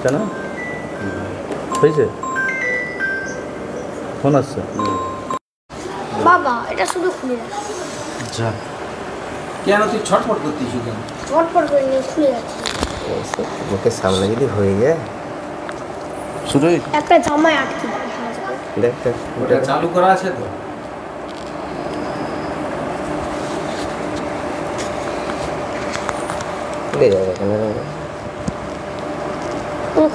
হচ্ছে না? হয়েছে? ফোন আসছে বাবা, এটা শুধু খুলে যাচ্ছে। যা কেন তুই ছটফট করতিস কেন? ছটফট করে নিয়ে খুলে যাচ্ছে। মুখের সামনে যদি হয়ে যায় শুরু একটা জামায় আটকে দেখ দেখ ওটা চালু করা আছে তো? খুলে যাবে এখানে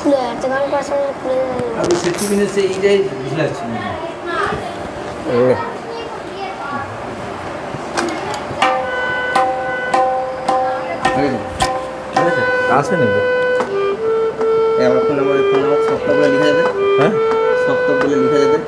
খুলে যাচ্ছে, গান করার সময় খুলে যাবে। আমি সেটি মিনে সে এইটাই বুঝলাচ্ছি না। আসেনি আমার ফোন নাম্বার সপ্তাহগুলো লিখে যাবে। হ্যাঁ সপ্তাহগুলো লিখে যাবে।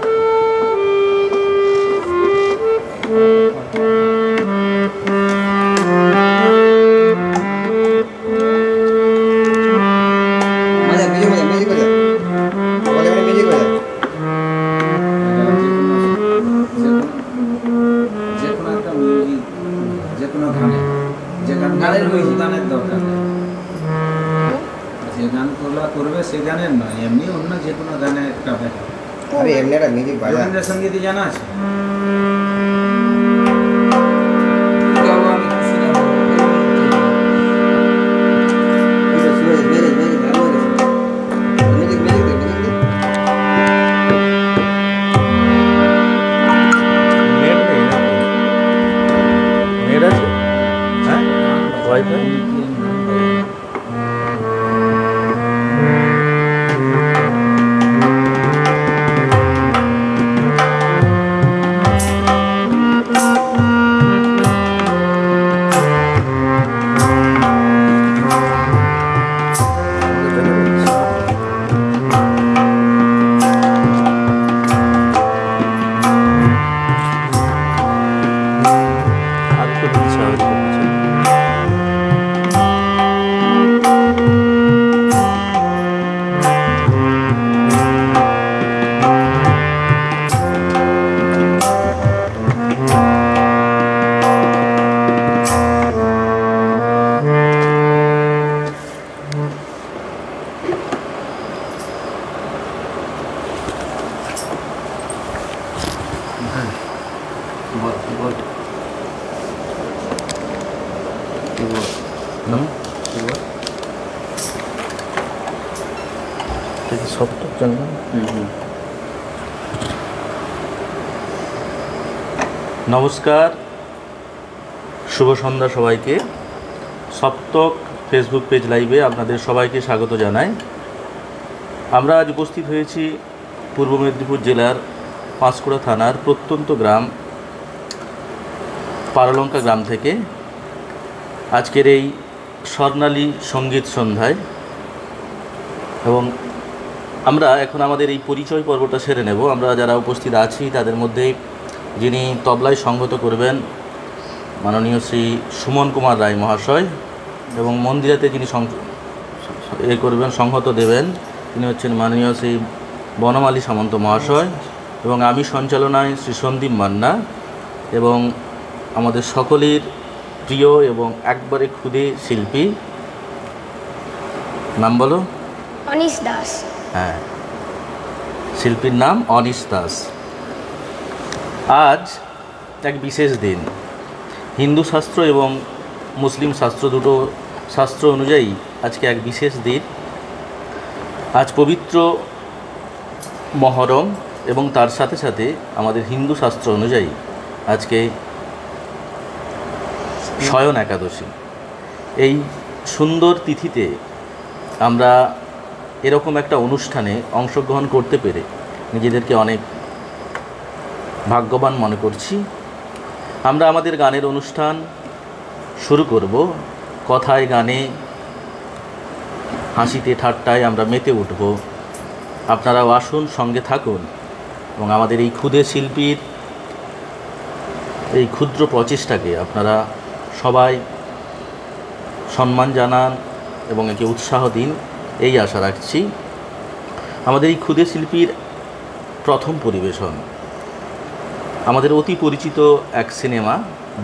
গানের মিউজিক গানের দরকার নেই, যে গানগুলো করবে সে গানের নয়, এমনি অন্য যে কোনো গানের একটা ব্যাপার। আরে এমনি একটা মিউজিক বাজা। রবীন্দ্রসঙ্গীত জানা আছে? নেট আছে? হ্যাঁ ওয়াইফাই সপ্তক জন্য নমস্কার, শুভ সন্ধ্যা সবাইকে। সপ্তক ফেসবুক পেজ লাইভে আপনাদের সবাইকে স্বাগত জানাই। আমরা আজ উপস্থিত হয়েছি পূর্ব মেদিনীপুর জেলার পাঁশকুড়া থানার প্রত্যন্ত গ্রাম পারলঙ্কা গ্রাম থেকে আজকের এই স্বর্ণালী সঙ্গীত সন্ধ্যায়, এবং আমরা এখন আমাদের এই পরিচয় পর্বটা সেরে নেব। আমরা যারা উপস্থিত আছি তাদের মধ্যে যিনি তবলায় সংগত করবেন মাননীয় শ্রী সুমন কুমার রায় মহাশয়, এবং মন্দিরাতে যিনি করবেন সংহত দেবেন তিনি হচ্ছেন মাননীয় শ্রী বনমালী সামন্ত মহাশয়, এবং আমি সঞ্চালনায় শ্রী সন্দীপ মান্না, এবং আমাদের সকলের প্রিয় এবং একবারে ক্ষুদে শিল্পী, নাম বলো? অনিশ দাস। হ্যাঁ, শিল্পীর নাম অনিশ দাস। আজ এক বিশেষ দিন। হিন্দু শাস্ত্র এবং মুসলিম শাস্ত্র দুটো শাস্ত্র অনুযায়ী আজকে এক বিশেষ দিন। আজ পবিত্র মহরম, এবং তার সাথে সাথে আমাদের হিন্দু শাস্ত্র অনুযায়ী আজকে শয়ন একাদশী। এই সুন্দর তিথিতে আমরা এরকম একটা অনুষ্ঠানে অংশগ্রহণ করতে পেরে নিজেদেরকে অনেক ভাগ্যবান মনে করছি। আমরা আমাদের গানের অনুষ্ঠান শুরু করব। কথায় গানে হাসিতে ঠাট্টায় আমরা মেতে উঠব। আপনারাও আসুন, সঙ্গে থাকুন, এবং আমাদের এই ক্ষুদে শিল্পীর এই ক্ষুদ্র প্রচেষ্টাকে আপনারা সবাই সম্মান জানান এবং একে উৎসাহ দিন, এই আশা রাখছি। আমাদের এই ক্ষুদে শিল্পীর প্রথম পরিবেশন আমাদের অতি পরিচিত এক সিনেমা,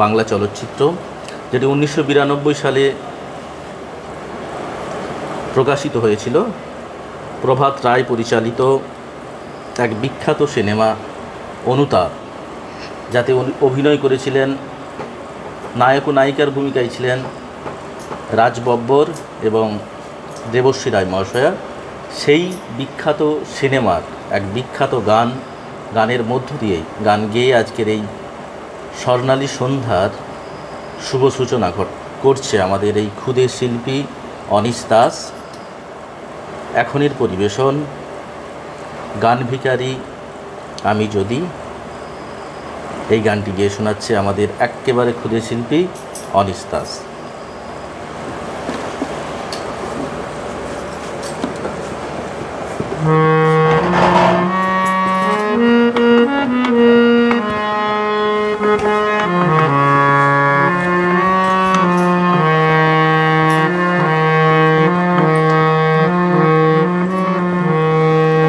বাংলা চলচ্চিত্র, যেটি 1992 সালে প্রকাশিত হয়েছিল, প্রভাত রায় পরিচালিত এক বিখ্যাত সিনেমা অনুতাপ, যাতে অভিনয় করেছিলেন, নায়ক ও নায়িকার ভূমিকায় ছিলেন রাজ বব্বর এবং দেবশ্রী রায় মহাশয়া। সেই বিখ্যাত সিনেমার এক বিখ্যাত গানের মধ্য দিয়েই গান গেয়ে আজকের এই স্বর্ণালী সন্ধ্যার শুভ সূচনা করছে আমাদের এই ক্ষুদে শিল্পী অনিশ দাস। এখনের পরিবেশন গান ভিখারি আমি যদি, এই গানটি গেয়ে শোনাচ্ছে আমাদের একেবারে ক্ষুদে শিল্পী অনিশ দাস।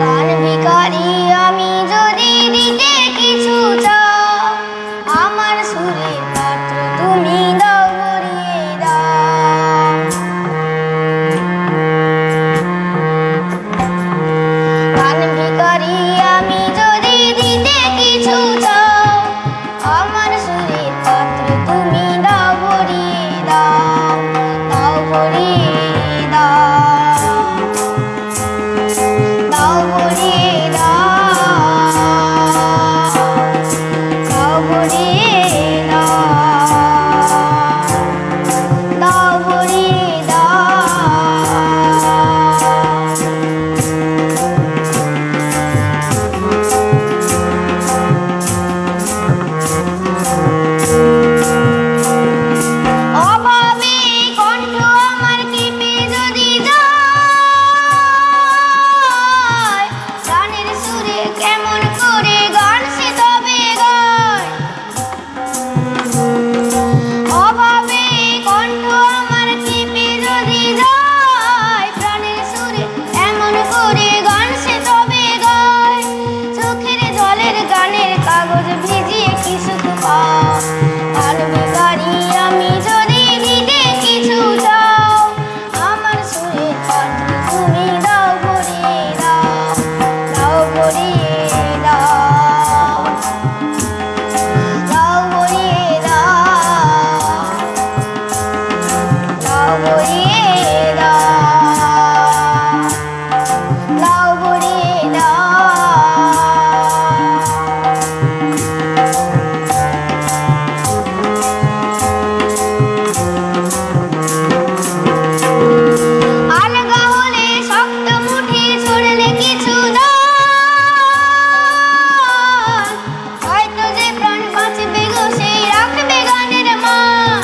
গান ভিখারি আমি যদি দিতে কিছু চাও, আমার সুরের পাত্র তুমি দাও ভরিয়ে দাও। গান ভিখারি আমি যদি দিতে কিছু চাও, আমার সুরের পাত্র তুমি দাও ভরিয়ে দাও, দাও ভরিয়ে দাও, দাও ভরিয়ে দাও, দাও ভরিয়ে দাও, দাও ভরিয়ে দাও। অভাবে কণ্ঠ আমার কেঁপে যদি যায়, গানের সুরে কেমন করে গান সে তবে গায়। অভাবে কণ্ঠ আমার কেঁপে যদি যায়, প্রাণের সুরে এমন করে গান সে তবে গায়। চোখের জলের গানের কাগজ ভিজিয়ে কি সুখ পাও, গান ভিখারি আমি যদি দিতে কিছু চাও, আমার সুরের পাত্র তুমি দাও ভরিয়ে দাও, দাও ভরিয়ে দাও, দাও ভরিয়ে দাও, দাও ভরিয়ে দাও, দাও ভরিয়ে দাও। আলগা হলে শক্ত মুঠি ছড়লে কিছু দান, হয়তো যে প্রাণ বাঁচবে গো সেই রাখবে গানের মান।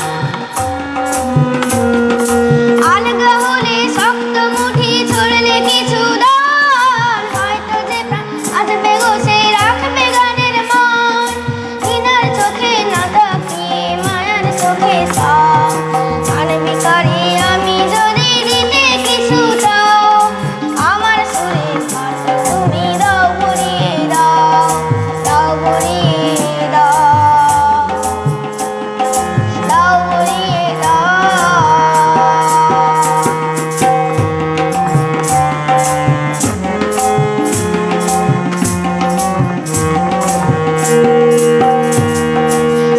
আলগা হলে শক্ত মুঠি ছড়লে কিছু দান, হয়তো যে প্রাণ বাঁচবে গো সেই রাখবে গানের মান। ঘৃণার চোখে না তাকিয়ে মায়ার চোখে চাও, গান ভিখারি আমি যদি দিতে কিছু চাও, আমার সুরের পাত্র তুমি দাও ভরিয়ে দাও, দাও ভরিয়ে দাও, দাও ভরিয়ে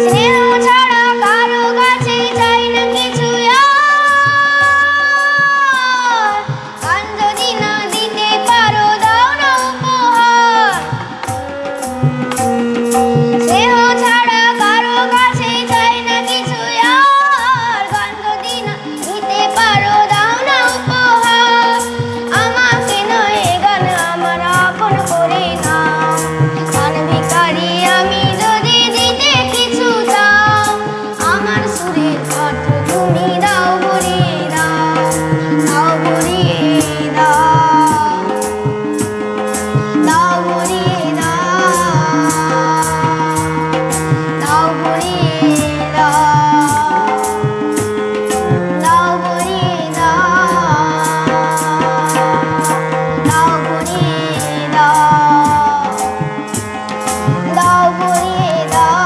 স্নেহ ছাড়া কারো কাছে চাই না কিছু আর, গান যদি না দিতে পারো দাও না উপহার। স্নেহ ছাড়া কারো কাছে চাই না কিছু আর, গান যদি না দিতে পারো দাও না উপহার। আমাকে নয় এ গান আমার আপন করে নাও, গান ভিখারি আমি যদি দিতে কিছু চাও, আমার সুরের পাত্র তুমি দাও ভরিয়ে দাও, দাও ভরিয়ে দাও, দাও ভরিয়ে দাও, দাও ভরিয়ে দাও, দাও ভরিয়ে দাও, দাও ভরিয়ে দাও, দাও ভরিয়ে দাও।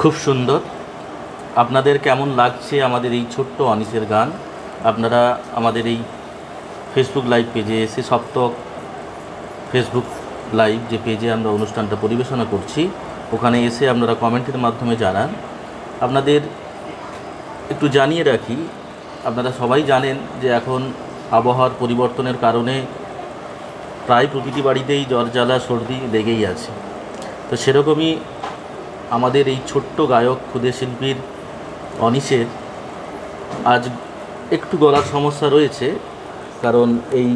খুব সুন্দর। আপনাদের কেমন লাগছে আমাদের এই ছোট্ট অনিসের গান আপনারা আমাদের এই ফেসবুক লাইভ পেজে এসে সপ্তক ফেসবুক লাইভ যে পেজে আমরা অনুষ্ঠানটা পরিবেশনা করছি ওখানে এসে আপনারা কমেন্টের মাধ্যমে জানান। আপনাদের একটু জানিয়ে রাখি, আপনারা সবাই জানেন যে এখন আবহাওয়ার পরিবর্তনের কারণে প্রায় প্রতিটি বাড়িতেই জ্বর জ্বালা সর্দি লেগেই আছে। তো সেরকমই আমাদের এই ছোট্ট গায়ক ক্ষুদে শিল্পীর অনিশের আজ একটু গলার সমস্যা রয়েছে, কারণ এই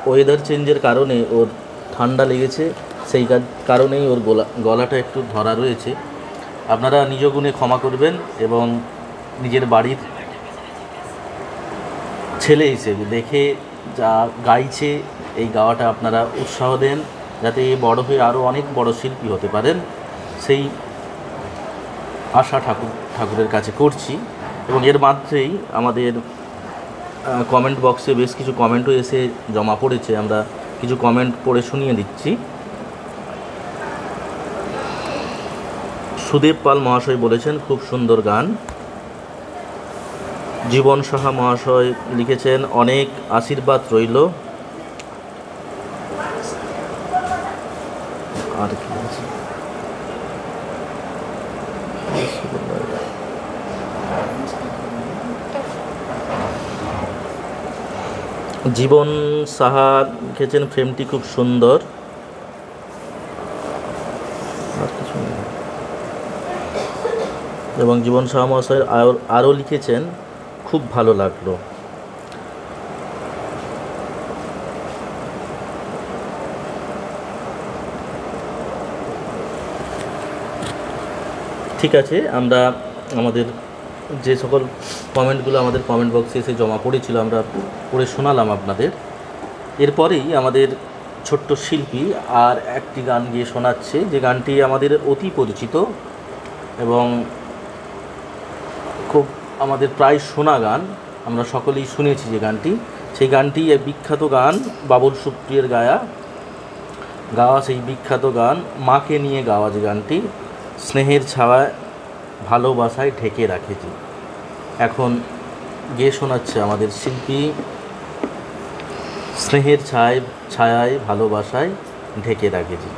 ওয়েদার চেঞ্জের কারণে ওর ঠান্ডা লেগেছে, সেই কারণেই ওর গলাটা একটু ধরা রয়েছে। আপনারা নিজ গুণে ক্ষমা করবেন এবং নিজের বাড়ির ছেলে হিসেবে দেখে যা গাইছে এই গাওয়াটা আপনারা উৎসাহ দেন, যাতে এ বড় হয়ে আরও অনেক বড় শিল্পী হতে পারেন, সেই আশা ঠাকুরের কাছে করছি। এবং এর মাঝেই আমাদের কমেন্ট বক্সে বেশ কিছু কমেন্টও এসে জমা পড়েছে, আমরা কিছু কমেন্ট পড়ে শুনিয়ে দিচ্ছি। সুদেব পাল মহাশয় বলেছেন খুব সুন্দর গান। জীবন সাহা মহাশয় লিখেছেন অনেক আশীর্বাদ রইল। আর কি আছে, জীবন সাহা লিখেছেন ফ্রেমটি খুব সুন্দর। আর কিছু নেই। এবং জীবন সাহা মহাশয় আরও লিখেছেন খুব ভালো লাগলো। ঠিক আছে, আমরা আমাদের যে সকল কমেন্টগুলো আমাদের কমেন্ট বক্সে এসে জমা পড়েছিল আমরা পড়ে শোনালাম আপনাদের। এরপরেই আমাদের ছোট্ট শিল্পী আর একটি গান গিয়ে শোনাচ্ছে, যে গানটি আমাদের অতি পরিচিত এবং খুব আমাদের প্রায় শোনা গান, আমরা সকলেই শুনেছি যে গানটি। সেই গানটি এক বিখ্যাত গান, বাবুল সুপ্রিয়ের গাওয়া সেই বিখ্যাত গান মাকে নিয়ে গাওয়া, যে গানটি স্নেহের ছায়ায় ভালোবাসায় ঢেকে রাখেছি। এখন গেয়ে শোনাচ্ছে আমাদের শিল্পী স্নেহের ছায়ায় ভালোবাসায় ঢেকে রাখেছি।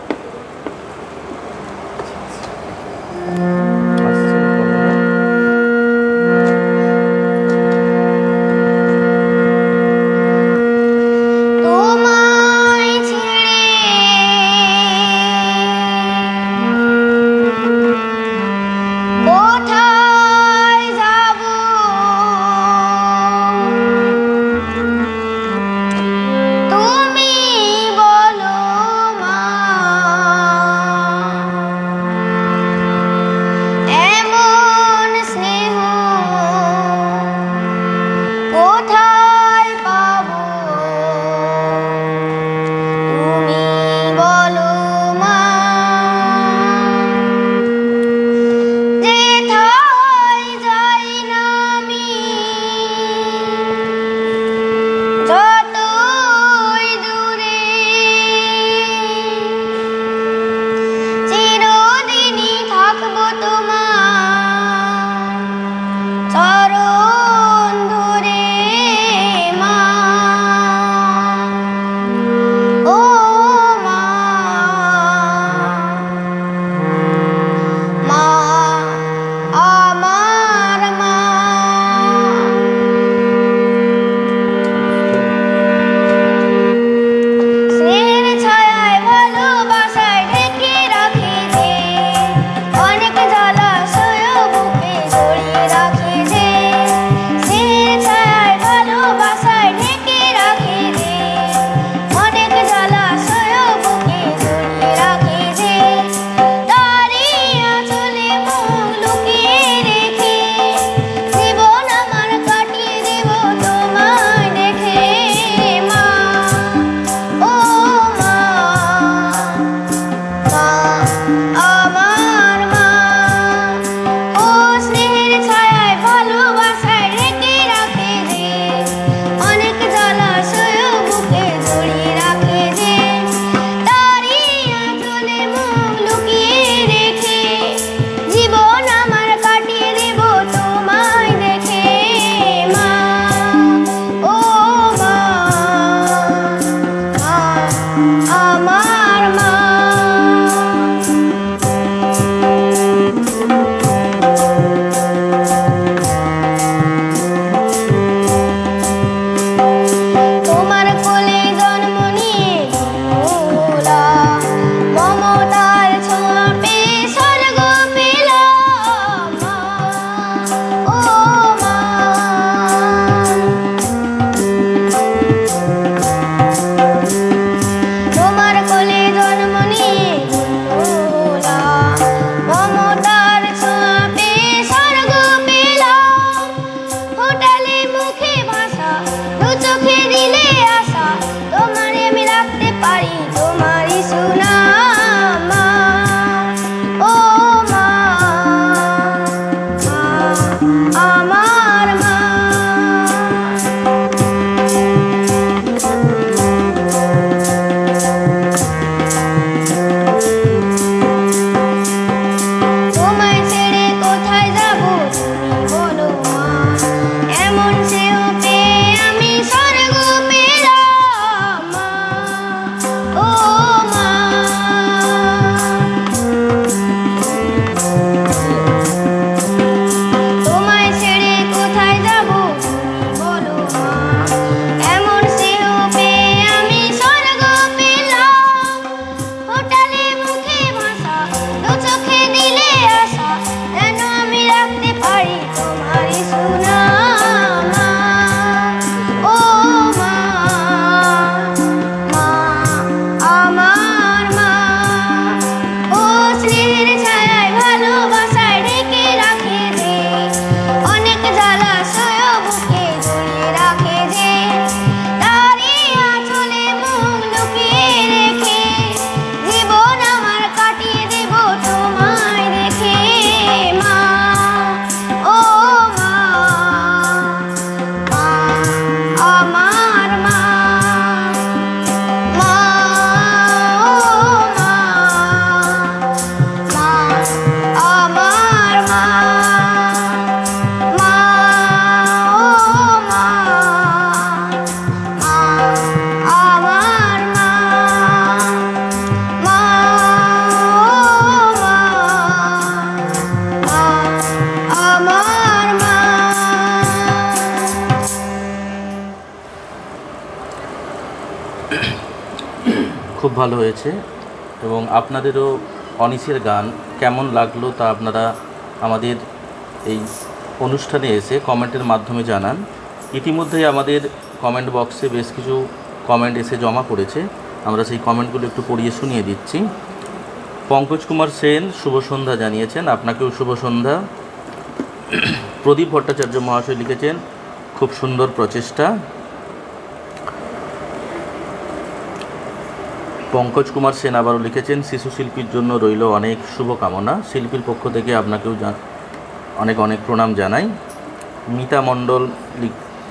খুব ভালো হয়েছে এবং আপনাদেরও অনিসের গান কেমন লাগলো তা আপনারা আমাদের এই অনুষ্ঠানে এসে কমেন্টের মাধ্যমে জানান। ইতিমধ্যেই আমাদের কমেন্ট বক্সে বেশ কিছু কমেন্ট এসে জমা পড়েছে, আমরা সেই কমেন্টগুলো একটু পড়িয়ে শুনিয়ে দিচ্ছি। পঙ্কজ কুমার সেন শুভ সন্ধ্যা জানিয়েছেন, আপনাকেও শুভ সন্ধ্যা। প্রদীপ ভট্টাচার্য মহাশয় লিখেছেন খুব সুন্দর প্রচেষ্টা। পঙ্কজ কুমার সেন আবারও লিখেছেন শিশু শিল্পীর জন্য রইল অনেক শুভকামনা, শিল্পীর পক্ষ থেকে আপনাকেও অনেক অনেক প্রণাম জানাই। মিতা মণ্ডল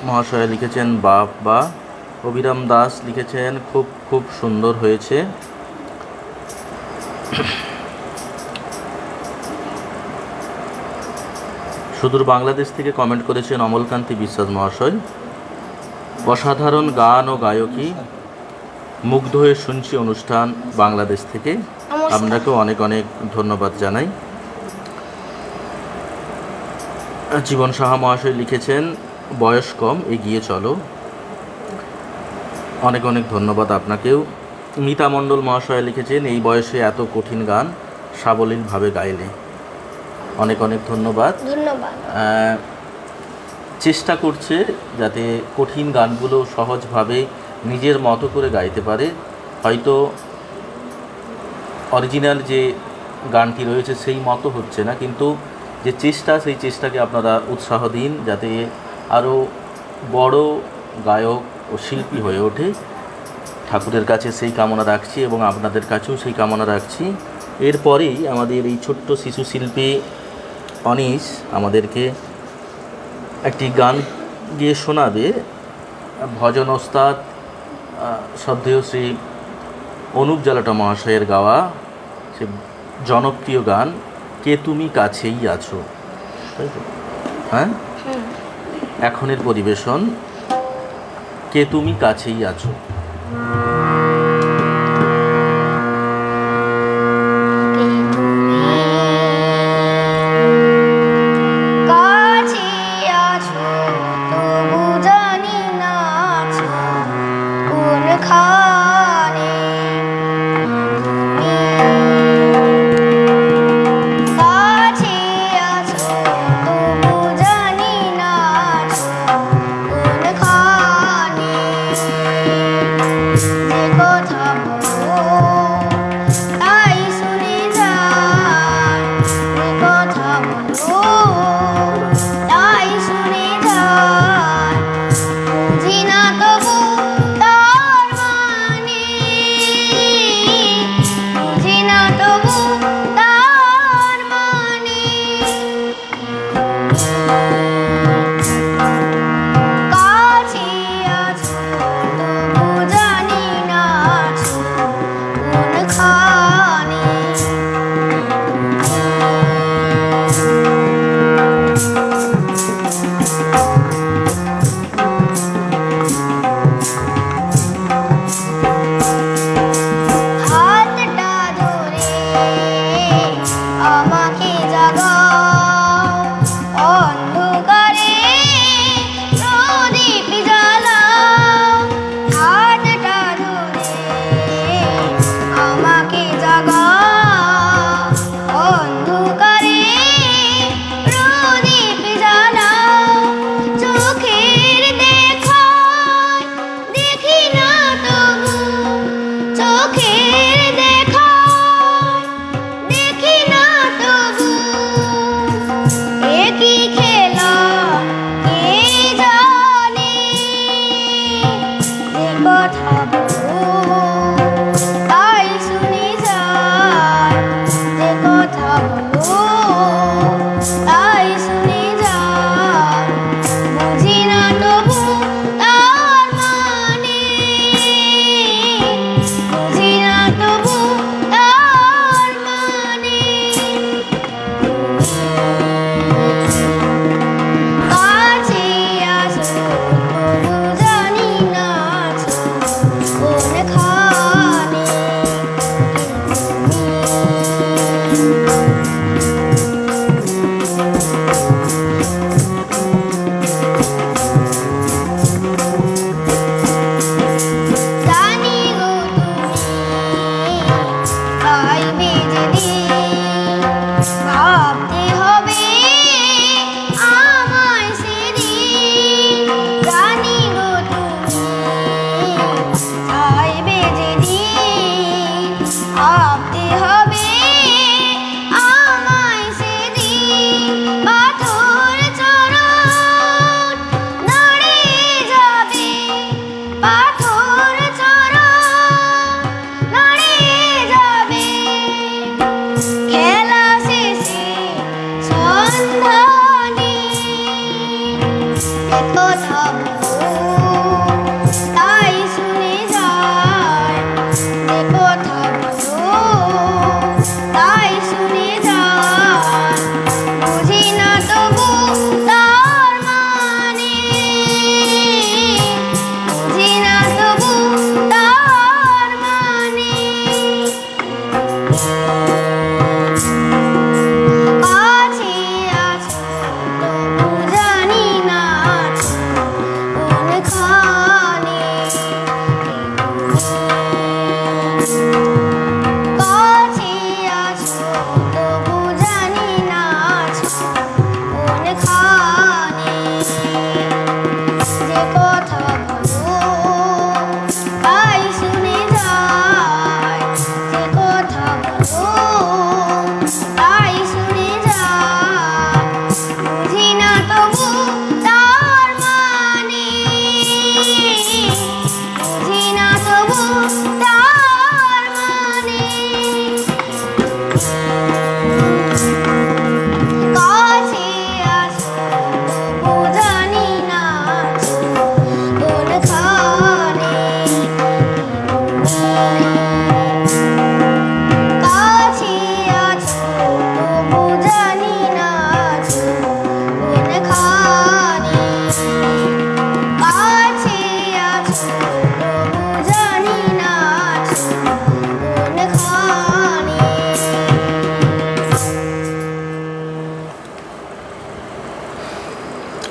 মহাশয় লিখেছেন বা। অভিরাম দাস লিখেছেন খুব খুব সুন্দর হয়েছে। সুদূর বাংলাদেশ থেকে কমেন্ট করেছেন অমলকান্তি বিশ্বাস মহাশয়, অসাধারণ গান ও গায়কী, মুগ্ধ হয়ে শুনছি অনুষ্ঠান বাংলাদেশ থেকে। আপনাকেও অনেক অনেক ধন্যবাদ জানাই। জীবন সাহা মহাশয় লিখেছেন বয়স কম এগিয়ে চলো, অনেক অনেক ধন্যবাদ আপনাকেও। মিতা মণ্ডল মহাশয় লিখেছেন এই বয়সে এত কঠিন গান সাবলীলভাবে গাইলে, অনেক অনেক ধন্যবাদ। চেষ্টা করছে যাতে কঠিন গানগুলো সহজভাবে নিজের মতো করে গাইতে পারে। হয়তো অরিজিনাল যে গানটি রয়েছে সেই মতো হচ্ছে না, কিন্তু যে চেষ্টা সেই চেষ্টাকে আপনারা উৎসাহ দিন যাতে আরও বড় গায়ক ও শিল্পী হয়ে ওঠে। ঠাকুরের কাছে সেই কামনা রাখছি এবং আপনাদের কাছেও সেই কামনা রাখছি। এরপরেই আমাদের এই ছোট্ট শিশু শিল্পী অনিশ আমাদেরকে একটি গান গিয়ে শোনাবে, ভজন ওস্তাদ শ্রদ্ধেয় শ্রী অনুপ জালাটা মহাশয়ের গাওয়া সে জনপ্রিয় গান কে তুমি কাছেই আছো, তাই তো? হ্যাঁ, এখনের পরিবেশন কে তুমি কাছেই আছো। কাছে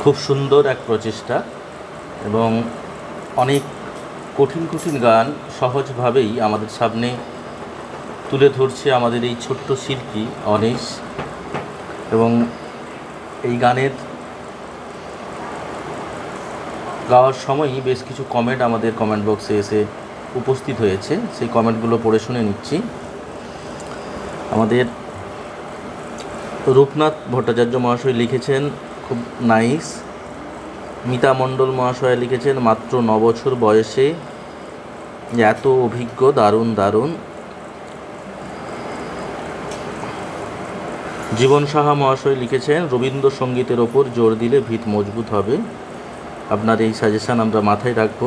খুব সুন্দর এক প্রচেষ্টা এবং অনেক কঠিন কঠিন গান সহজভাবেই আমাদের সামনে তুলে ধরছে আমাদের এই ছোট্ট শিল্পী অনিশ। এবং এই গানের গাওয়ার সময়ই বেশ কিছু কমেন্ট আমাদের কমেন্ট বক্সে এসে উপস্থিত হয়েছে, সেই কমেন্টগুলো পড়ে শুনে নিচ্ছি। আমাদের রূপনাথ ভট্টাচার্য মহাশয় লিখেছেন খুব নাইস। মিতা মণ্ডল মহাশয় লিখেছেন মাত্র 9 বছর বয়সে এত অভিজ্ঞ, দারুণ দারুণ। জীবন সাহা মহাশয় লিখেছেন রবীন্দ্রসঙ্গীতের ওপর জোর দিলে ভিত মজবুত হবে। আপনার এই সাজেশান আমরা মাথায় রাখব।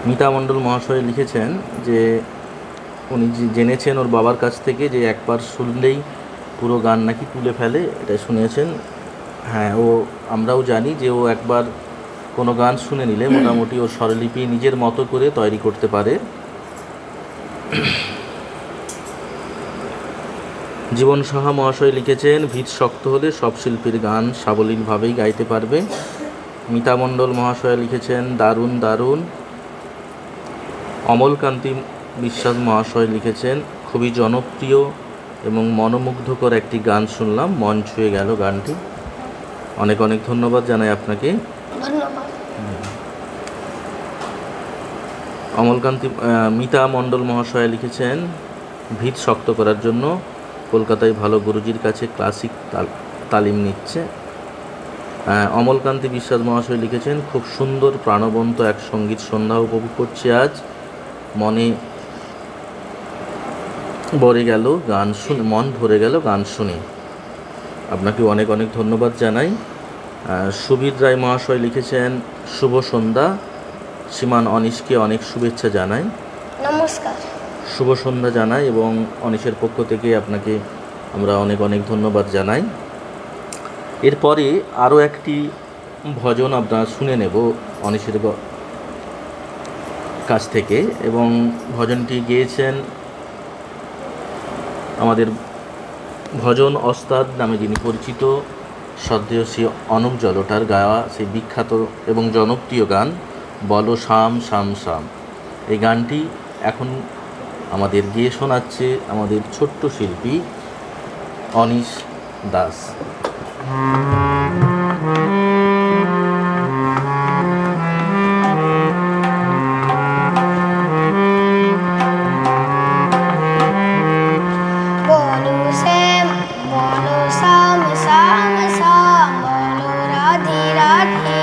মিতা মণ্ডল মহাশয় লিখেছেন যে উনি জেনেছেন ওর বাবার কাছ থেকে যে একবার শুনলেই পুরো গান নাকি তুলে ফেলে, এটা শুনেছেন। হ্যাঁ, আমরাও জানি যে ও একবার কোনো গান শুনে নিলে মোটামুটি ওর স্বরলিপি নিজের মতো করে তৈরি করতে পারে। জীবন সাহা মহাশয় লিখেছেন ভিত শক্ত হলে সব শিল্পীর গান সাবলীলভাবেই গাইতে পারবে। মিতা মণ্ডল মহাশয় লিখেছেন দারুণ দারুণ। অমলকান্তি বিশ্বাস মহাশয় লিখেছেন খুবই জনপ্রিয় এবং মনোমুগ্ধকর একটি গান শুনলাম, মন ছুঁয়ে গেল গানটি। অনেক অনেক ধন্যবাদ জানাই আপনাকে। ধন্যবাদ। মিতা মণ্ডল মহাশয় লিখেছেন ভিত শক্ত করার জন্য কলকাতায় ভালো গুরুজির কাছে ক্লাসিক তালিম নিচ্ছে। অমলকান্তি বিশ্বাস মহাশয় লিখেছেন খুব সুন্দর প্রাণবন্ত এক সঙ্গীত সন্ধ্যা উপভোগ করছি আজ, মনে ভরে গেল গান শুনে, মন ভরে গেল গান শুনে। আপনাকে অনেক অনেক ধন্যবাদ জানাই। সুবীর রায় মহাশয় লিখেছেন শুভ সন্ধ্যা, শ্রীমান অনিশকে অনেক শুভেচ্ছা জানাই। নমস্কার। শুভ সন্ধ্যা জানাই এবং অনিশের পক্ষ থেকে আপনাকে আমরা অনেক অনেক ধন্যবাদ জানাই। এরপরে আরও একটি ভজন আপনারা শুনে নেব অনিশের কাছ থেকে, এবং ভজনটি গেয়েছেন আমাদের ভজন ওস্তাদ নামে যিনি পরিচিত শ্রদ্ধেয় শ্রী অনুপ জলোটার গাওয়া সেই বিখ্যাত এবং জনপ্রিয় গান বলো শাম শাম শাম। এই গানটি এখন আমাদের গেয়ে শোনাচ্ছে আমাদের ছোট্ট শিল্পী অনিশ দাস। রাধে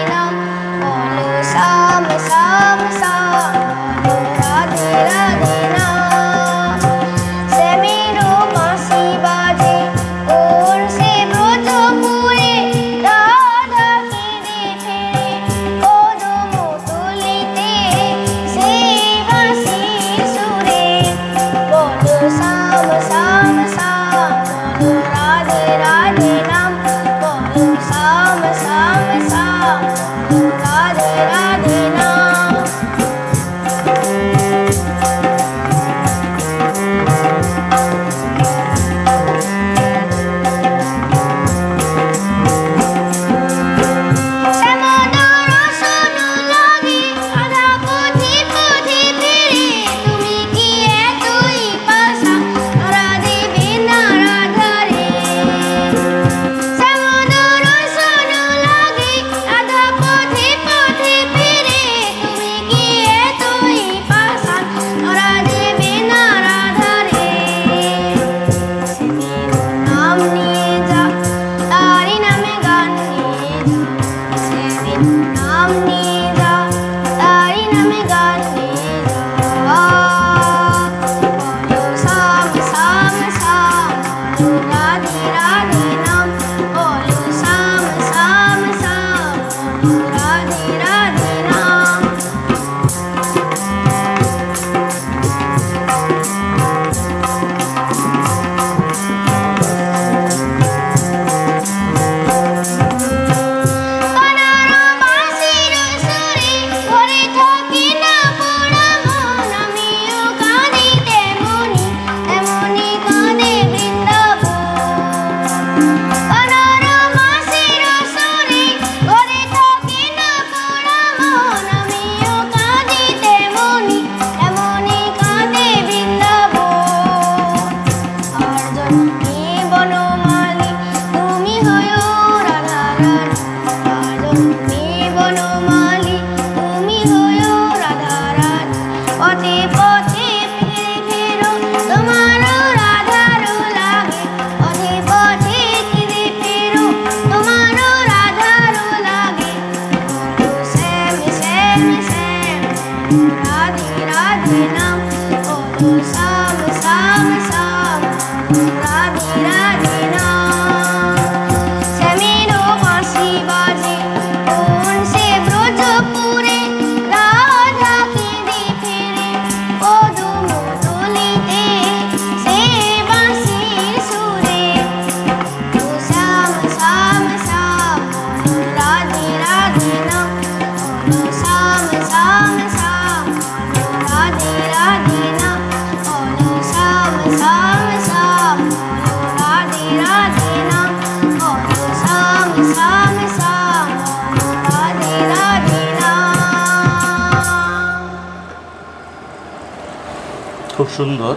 সুন্দর।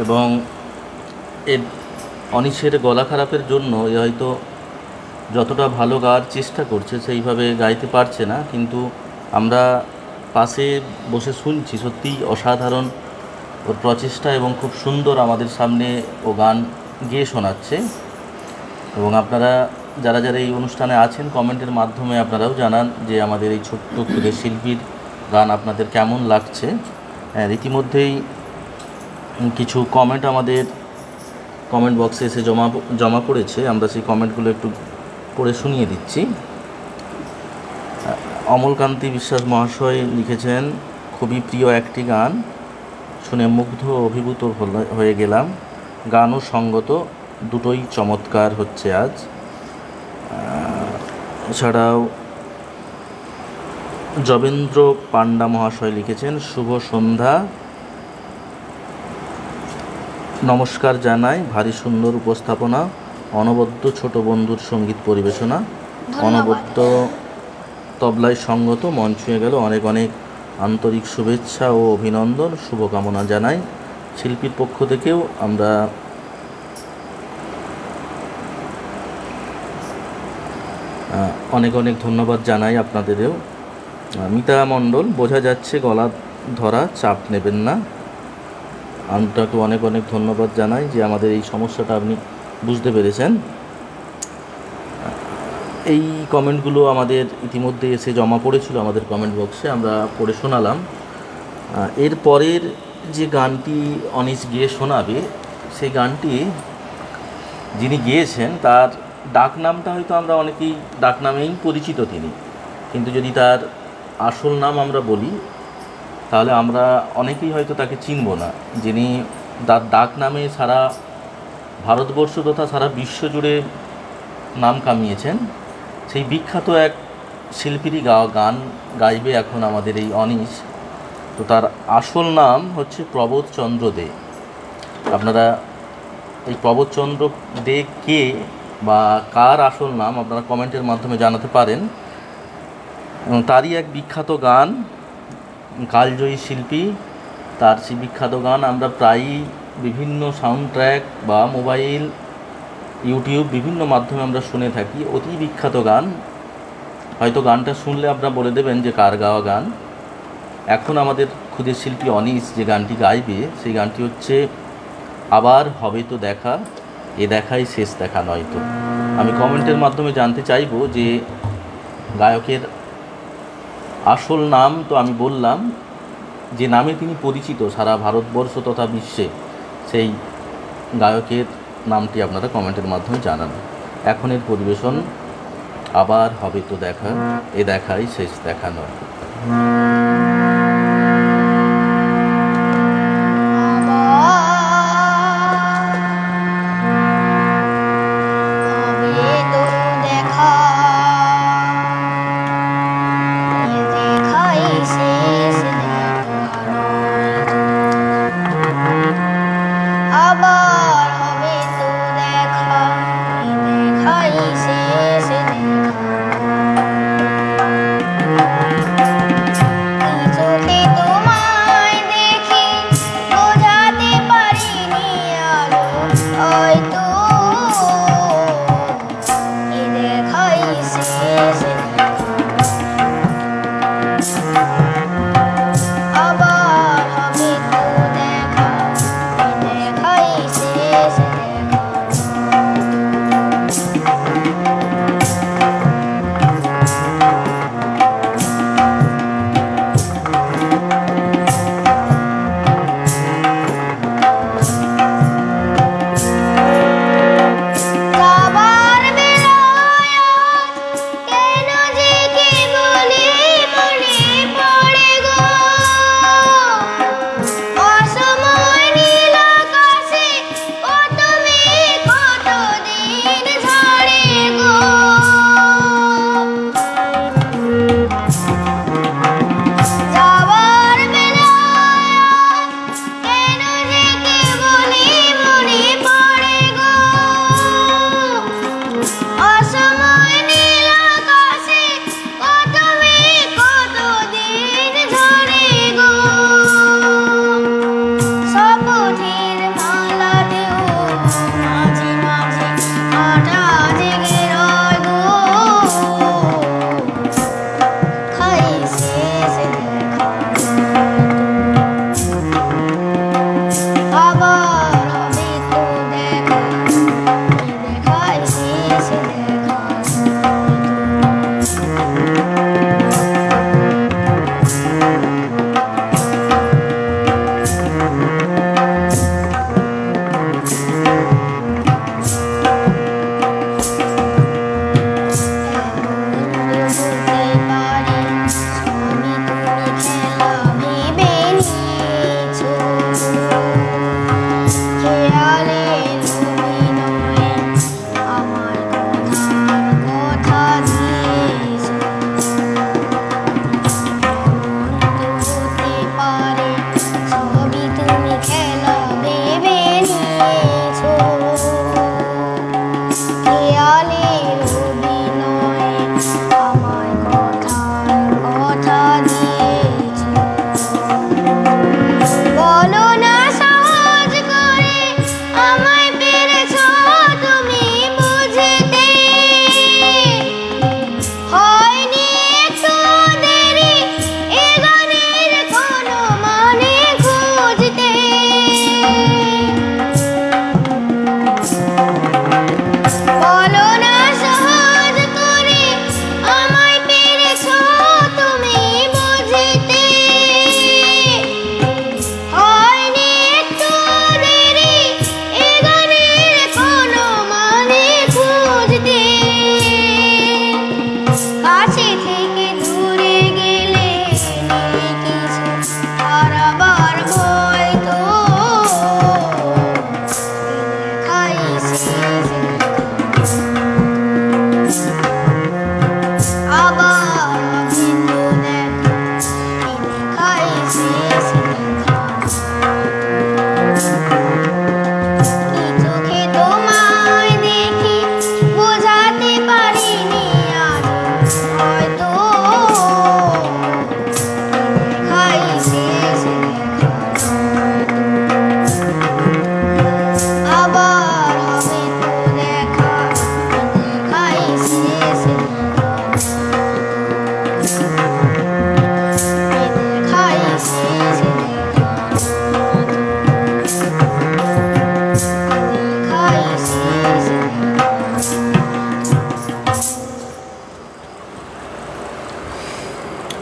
এবং এর অনিশের গলা খারাপের জন্য এ হয়তো যতটা ভালো গাওয়ার চেষ্টা করছে সেইভাবে গাইতে পারছে না, কিন্তু আমরা পাশে বসে শুনছি সত্যিই অসাধারণ ওর প্রচেষ্টা এবং খুব সুন্দর আমাদের সামনে ও গান গেয়ে শোনাচ্ছে। এবং আপনারা যারা যারা এই অনুষ্ঠানে আছেন কমেন্টের মাধ্যমে আপনারাও জানান যে আমাদের এই ছোট্ট ক্ষুদে শিল্পীর গান আপনাদের কেমন লাগছে। রীতিমধ্যেই কিছু কমেন্ট আমাদের কমেন্ট বক্সে এসে জমা পড়েছে, আমরা সেই কমেন্টগুলো একটু পড়ে শুনিয়ে দিচ্ছি। অমলকান্তি বিশ্বাস মহাশয় লিখেছেন, খুবই প্রিয় একটি গান, শুনে মুগ্ধ অভিভূত হয়ে গেলাম, গান ও সঙ্গত দুটোই চমৎকার হচ্ছে আজ। এছাড়াও যবেন্দ্র পান্ডা মহাশয় লিখেছেন, শুভ সন্ধ্যা, নমস্কার জানাই, ভারী সুন্দর উপস্থাপনা, অনবদ্য ছোট বন্ধুর সঙ্গীত পরিবেশনা, অনবদ্য তবলায় সঙ্গত, মন ছুঁয়ে গেল, অনেক অনেক আন্তরিক শুভেচ্ছা ও অভিনন্দন, শুভকামনা জানাই। শিল্পীর পক্ষ থেকেও আমরা অনেক অনেক ধন্যবাদ জানাই আপনাদেরও। মিতা মণ্ডল, বোঝা যাচ্ছে গলা ধরা, চাপ নেবেন না। আপনাকে অনেক অনেক ধন্যবাদ জানাই যে আমাদের এই সমস্যাটা আপনি বুঝতে পেরেছেন। এই কমেন্টগুলো আমাদের ইতিমধ্যে এসে জমা পড়েছিল আমাদের কমেন্ট বক্সে, আমরা পড়ে শোনালাম। এর পরের যে গানটি অনিশ গেয়ে শোনাবে, সেই গানটি যিনি গেয়েছেন তার ডাক নামটা হয়তো আমরা অনেকেই ডাক নামেই পরিচিত তিনি, কিন্তু যদি তার আসল নাম আমরা বলি তাহলে আমরা অনেকেই হয়তো তাকে চিনব না। যিনি তার ডাক নামে সারা ভারতবর্ষ তথা সারা বিশ্ব জুড়ে নাম কামিয়েছেন, সেই বিখ্যাত এক শিল্পীরই গাওয়া গান গাইবে এখন আমাদের এই অনিশ। তো তার আসল নাম হচ্ছে প্রবোধচন্দ্র দে। আপনারা এই প্রবোধচন্দ্র দে কে বা কার আসল নাম আপনারা কমেন্টের মাধ্যমে জানাতে পারেন। এবং তারই এক বিখ্যাত গান, কালজয়ী শিল্পী, তার সেই বিখ্যাত গান আমরা প্রায়ই বিভিন্ন সাউন্ড ট্র্যাক বা মোবাইল, ইউটিউব বিভিন্ন মাধ্যমে আমরা শুনে থাকি। অতি বিখ্যাত গান, হয়তো গানটা শুনলে আপনারা বলে দেবেন যে কার গাওয়া গান। এখন আমাদের ক্ষুদে শিল্পী অনিশ যে গানটি গাইবে সেই গানটি হচ্ছে আবার হবে তো দেখা, এ দেখাই শেষ দেখা নয়তো। আমি কমেন্টের মাধ্যমে জানতে চাইব যে গায়কের আসল নাম তো আমি বললাম, যে নামে তিনি পরিচিত সারা ভারতবর্ষ তথা বিশ্বে, সেই গায়কের নামটি আপনারা কমেন্টের মাধ্যমে জানান। এখনের পরিবেশন আবার হবে তো দেখা, এ দেখাই শেষ দেখা নয়।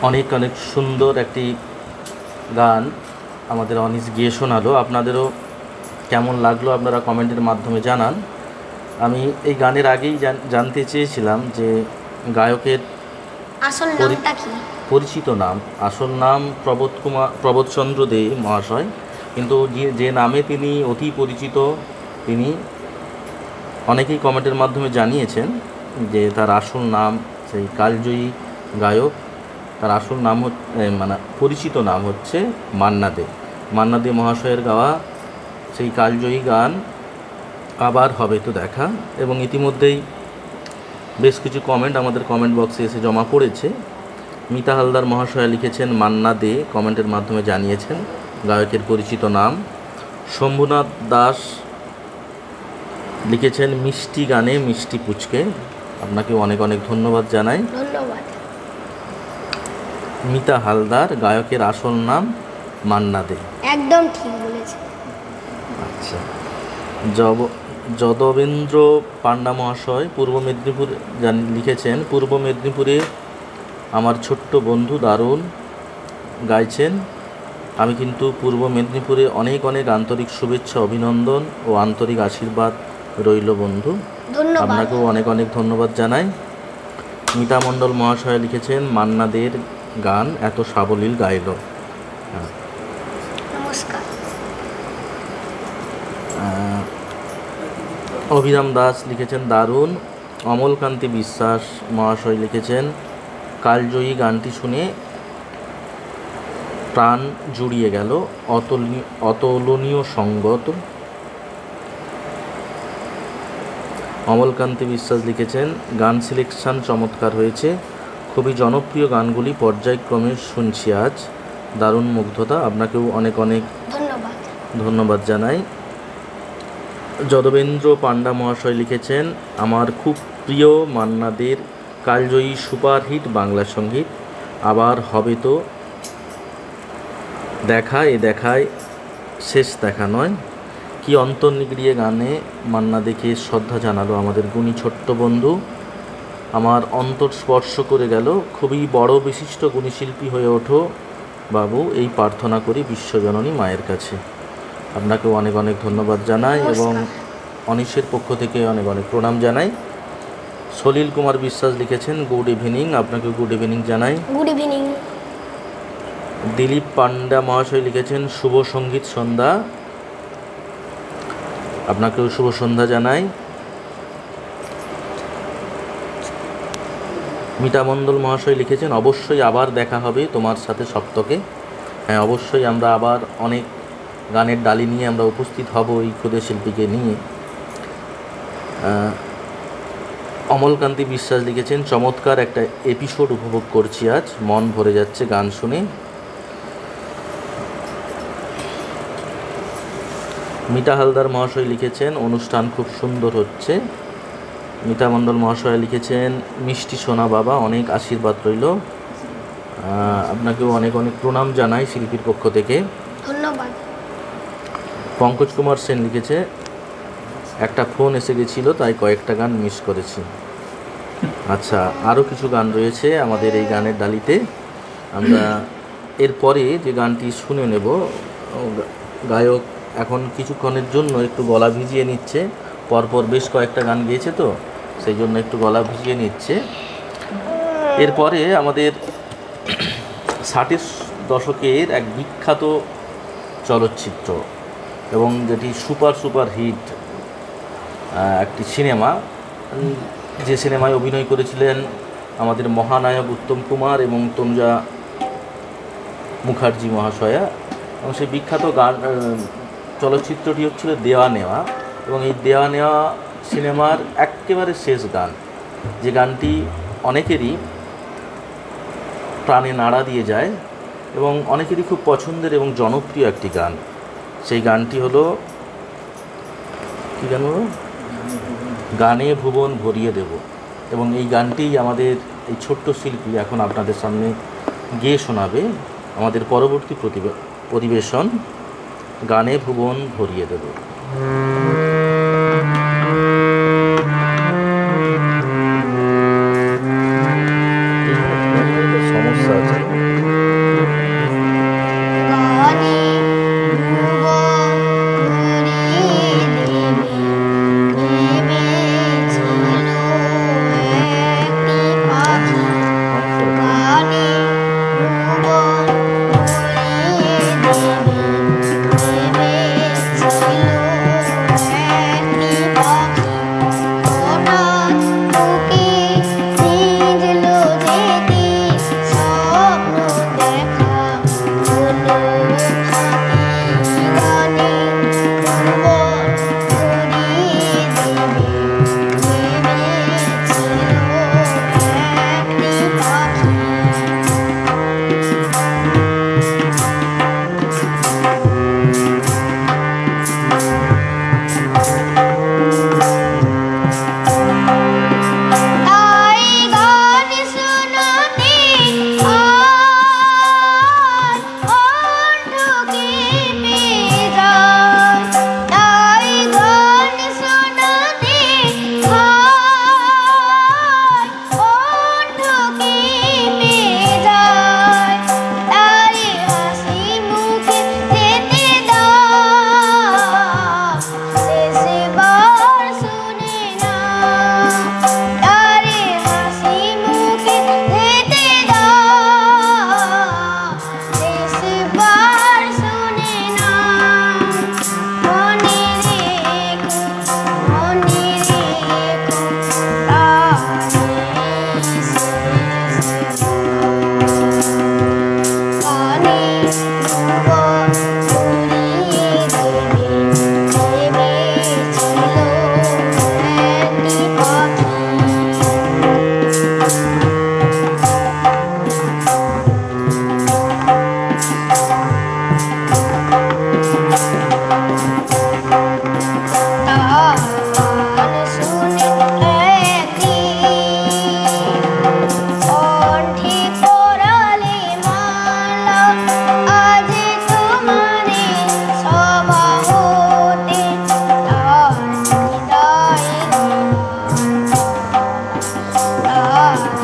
অনেক অনেক সুন্দর একটি গান আমাদের অনিশ গিয়ে শোনালো। আপনাদেরও কেমন লাগলো আপনারা কমেন্টের মাধ্যমে জানান। আমি এই গানের আগেই জানতে চেয়েছিলাম যে গায়কের আসল নামটা কি? পরিচিত নাম, আসল নাম প্রবোধচন্দ্র দে মহাশয়, কিন্তু যে নামে তিনি অতি পরিচিত, তিনি অনেকেই কমেন্টের মাধ্যমে জানিয়েছেন যে তার আসল নাম, সেই কালজয়ী গায়ক, তার আসল নাম মানে পরিচিত নাম হচ্ছে মান্না দে। মান্না দে মহাশয়ের গাওয়া সেই কালজয়ী গান আবার হবে তো দেখা। এবং ইতিমধ্যেই বেশ কিছু কমেন্ট আমাদের কমেন্ট বক্সে এসে জমা পড়েছে। মিতা হালদার মহাশয়া লিখেছেন মান্না দে, কমেন্টের মাধ্যমে জানিয়েছেন গায়কের পরিচিত নাম। শম্ভুনাথ দাস লিখেছেন মিষ্টি গানে মিষ্টি পুচকে, আপনাকে অনেক অনেক ধন্যবাদ জানাই। ধন্যবাদ। মিতা হালদার, গায়কের আসল নাম মান্না দে। একদম ঠিক বলেছে। আচ্ছা, যদবেন্দ্র পান্ডা মহাশয় পূর্ব মেদিনীপুর লিখেছেন পূর্ব মেদিনীপুরে আমার ছোট্ট বন্ধু দারুণ গাইছেন। আমি কিন্তু পূর্ব মেদিনীপুরে অনেক অনেক আন্তরিক শুভেচ্ছা, অভিনন্দন ও আন্তরিক আশীর্বাদ রইল বন্ধু। ধন্যবাদ। আপনাকেও অনেক অনেক ধন্যবাদ জানাই। মিতা মণ্ডল মহাশয় লিখেছেন মান্না দের গান এত সাবলীল গাইল। নমস্কার। অভিরাম দাস লিখেছেন দারুণ। অমলকান্তি বিশ্বাস মহাশয় লিখেছেন কালজয়ী গানটি শুনে প্রাণ জুড়িয়ে গেল, অতুলনীয় সঙ্গত। অমলকান্তি বিশ্বাস লিখেছেন গান সিলেকশন চমৎকার হয়েছে, খুবই জনপ্রিয় গানগুলি পর্যায়ক্রমে শুনছি আজ, দারুণ মুগ্ধতা। আপনাকেও অনেক অনেক ধন্যবাদ। ধন্যবাদ জানাই। যদবেন্দ্র পান্ডা মহাশয় লিখেছেন আমার খুব প্রিয় মান্না দের কালজয়ী সুপারহিট বাংলা সঙ্গীত আবার হবে তো দেখা, এ দেখায় শেষ দেখা নয়। কি অন্তর্নিগড়িয়ে গানে মান্না দেখে শ্রদ্ধা জানালো আমাদের গুণী ছোট্ট বন্ধু, আমার অন্তর স্পর্শ করে গেল। খুবই বড় বিশিষ্ট গুণী শিল্পী হয়ে ওঠো বাবু, এই প্রার্থনা করি বিশ্বজননী মায়ের কাছে। আপনাকেও অনেক অনেক ধন্যবাদ জানাই এবং অনিশের পক্ষ থেকে অনেক অনেক প্রণাম জানাই। সলিল কুমার বিশ্বাস লিখেছেন গুড ইভিনিং, আপনাকেও গুড ইভিনিং জানাই। Good evening. দিলীপ পান্ডা মহাশয় লিখেছেন শুভ সঙ্গীত সন্ধ্যা, আপনাকেও শুভ সন্ধ্যা জানাই। মিতা মণ্ডল মহাশয় লিখেছেন অবশ্যই আবার দেখা হবে তোমার সাথে সপ্তকে। হ্যাঁ, অবশ্যই আমরা আবার অনেক গানের ডালি নিয়ে আমরা উপস্থিত হব এই ক্ষুদে শিল্পীকে নিয়ে। অমলকান্তি বিশ্বাস লিখেছেন চমৎকার একটা এপিসোড উপভোগ করছি আজ, মন ভরে যাচ্ছে গান শুনে। মিতা হালদার মহাশয় লিখেছেন অনুষ্ঠান খুব সুন্দর হচ্ছে। মিতা মণ্ডল মহাশয় লিখেছেন মিষ্টি সোনা বাবা, অনেক আশীর্বাদ রইল। আপনাকেও অনেক অনেক প্রণাম জানাই শিল্পীর পক্ষ থেকে। ধন্যবাদ। পঙ্কজ কুমার সেন লিখেছে একটা ফোন এসে গেছিলো তাই কয়েকটা গান মিস করেছি। আচ্ছা, আরও কিছু গান রয়েছে আমাদের এই গানের ডালিতে, আমরা এরপরে যে গানটি শুনে নেব। গায়ক এখন কিছুক্ষণের জন্য একটু গলা ভিজিয়ে নিচ্ছে, পরপর বেশ কয়েকটা গান গেয়েছে তো সেই জন্য একটু গলা ভিজিয়ে নিচ্ছে। এরপরে আমাদের 60-এর দশকের এক বিখ্যাত চলচ্চিত্র এবং যেটি সুপার হিট একটি সিনেমা, যে সিনেমায় অভিনয় করেছিলেন আমাদের মহানায়ক উত্তম কুমার এবং তনুজা মুখার্জি মহাশয়া, এবং সেই বিখ্যাত গান চলচ্চিত্রটি হচ্ছিল দেওয়া নেওয়া। এবং এই দেওয়া নেওয়া সিনেমার একেবারে শেষ গান, যে গানটি অনেকেরই প্রাণে নাড়া দিয়ে যায় এবং অনেকেরই খুব পছন্দের এবং জনপ্রিয় একটি গান, সেই গানটি হলো কী গান হলো? গানে ভুবন ভরিয়ে দেব। এবং এই গানটি আমাদের এই ছোট্ট শিল্পী এখন আপনাদের সামনে গেয়ে শোনাবে। আমাদের পরবর্তী পরিবেশন গানে ভুবন ভরিয়ে দেব। সমস্যা আছে।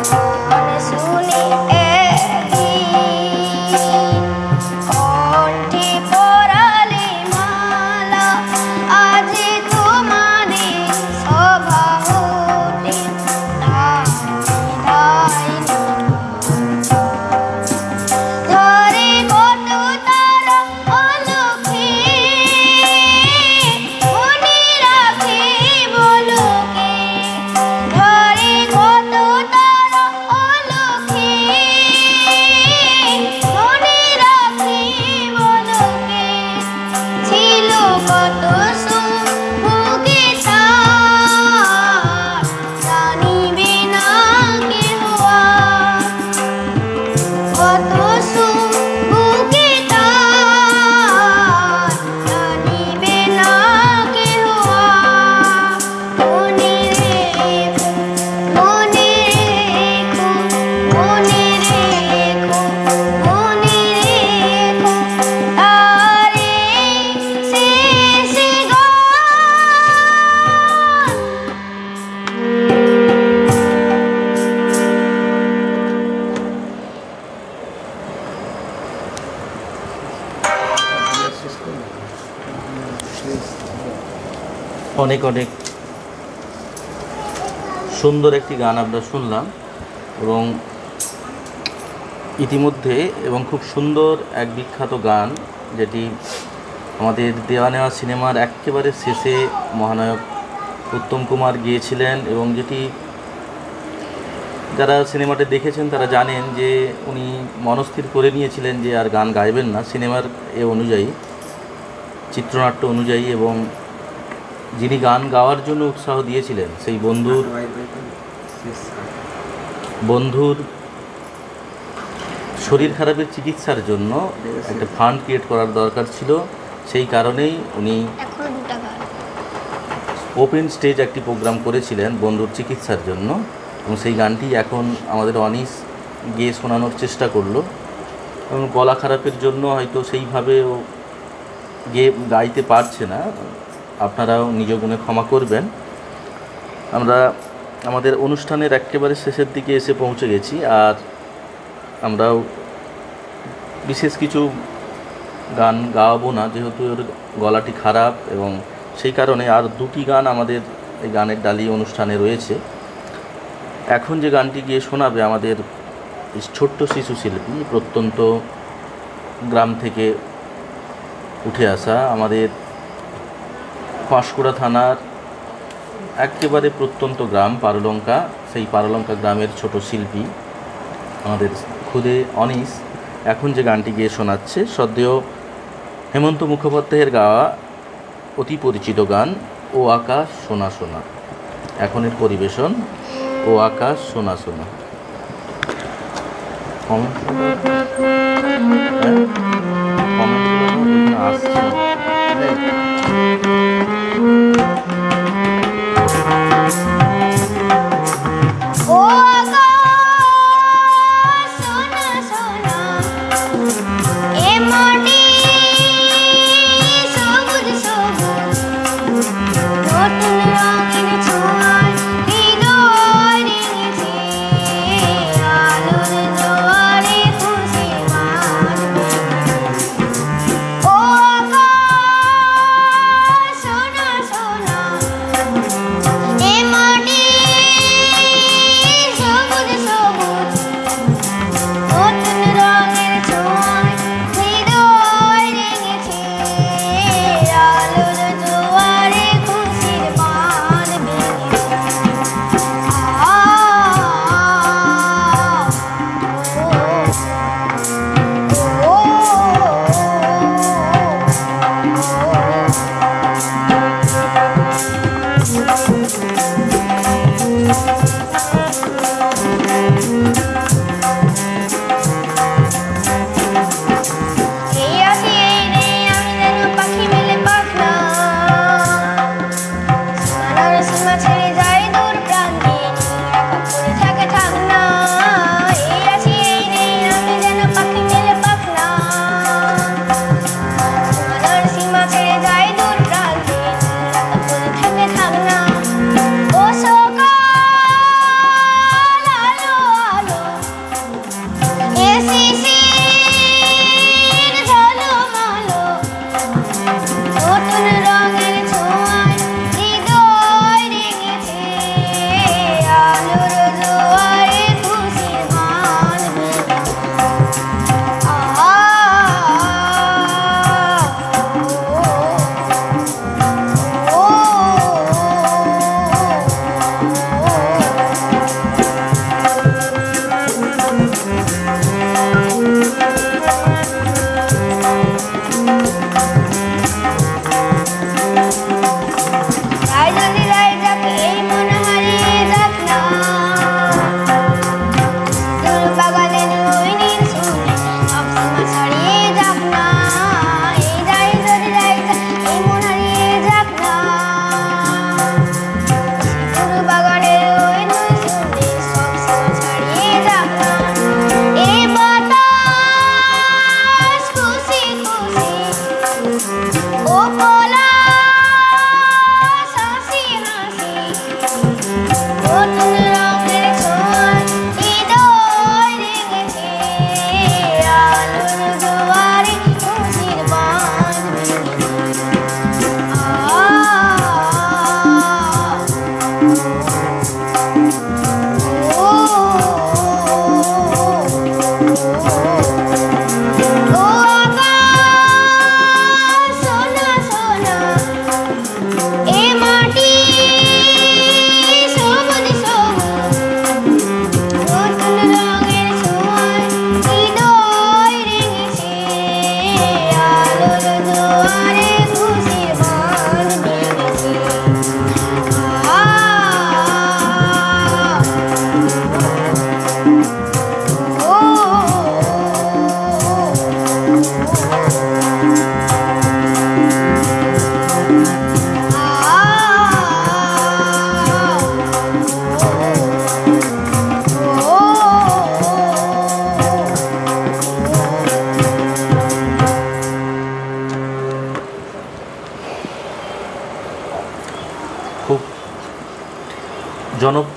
মনে শুনি কণ্ঠে পরালে মালা আজ তোমাদের সভা হতে ধরে কত তারা অলক্ষে মনে রাখে বলকে ধরে কত তারা অলক্ষে মনে রাখে বলকে ছিল কত সুখে তার জানিবে না কেহ কত সুখে তার জানিবে না কেহ মনে রেখো মনে রেখো মনে রেখো মনে রেখো তারে শেষে গান শেষ করবো শেষ অনেক অনেক সুন্দর একটি গান আমরা শুনলাম এবং ইতিমধ্যে এবং খুব সুন্দর এক বিখ্যাত গান যেটি আমাদের দেওয়া নেওয়া সিনেমার একেবারে শেষে মহানায়ক উত্তম কুমার গিয়েছিলেন এবং যেটি যারা সিনেমাটি দেখেছেন তারা জানেন যে উনি মনস্থির করে নিয়েছিলেন যে আর গান গাইবেন না সিনেমার অনুযায়ী চিত্রনাট্য অনুযায়ী এবং যিনি গান গাওয়ার জন্য উৎসাহ দিয়েছিলেন সেই বন্ধুর শরীর খারাপের চিকিৎসার জন্য একটা ফান্ড ক্রিয়েট করার দরকার ছিল সেই কারণেই উনি এখন 2 টাকা ওপেন স্টেজ একটি প্রোগ্রাম করেছিলেন বন্ধুর চিকিৎসার জন্য এবং সেই গানটি এখন আমাদের অনিশ গেয়ে শোনানোর চেষ্টা করলো এবং গলা খারাপের জন্য হয়তো সেইভাবে ও গেয়ে গাইতে পারছে না আপনারাও নিজ গুণে ক্ষমা করবেন আমরা আমাদের অনুষ্ঠানের একেবারে শেষের দিকে এসে পৌঁছে গেছি আর আমরাও বিশেষ কিছু গান গাওয়াবো না যেহেতু ওর গলাটি খারাপ এবং সেই কারণে আর 2টি গান আমাদের এই গানের ডালি অনুষ্ঠানে রয়েছে এখন যে গানটি গিয়ে শোনাবে আমাদের ছোট্ট শিশু শিল্পী প্রত্যন্ত গ্রাম থেকে উঠে আসা আমাদের পাঁশকুড়া থানার একেবারে প্রত্যন্ত গ্রাম পারলঙ্কা সেই পারলঙ্কা গ্রামের ছোট শিল্পী আমাদের খুদে অনিশ এখন যে গানটি গিয়ে শোনাচ্ছে সদ্য হেমন্ত মুখোপাধ্যায়ের গাওয়া অতি পরিচিত গান ও আকাশ সোনা সোনা এখনের পরিবেশন ও আকাশ সোনা সোনা কমেন্ট আসছে ও আকাশ সোনা সোনা এ মাটি সবুজ সবুজ নতুন রঙের ছোঁয়ায় হৃদয় রেঙেছে আলোর জোয়ারে খুশি মাতবে ও আকাশ সোনা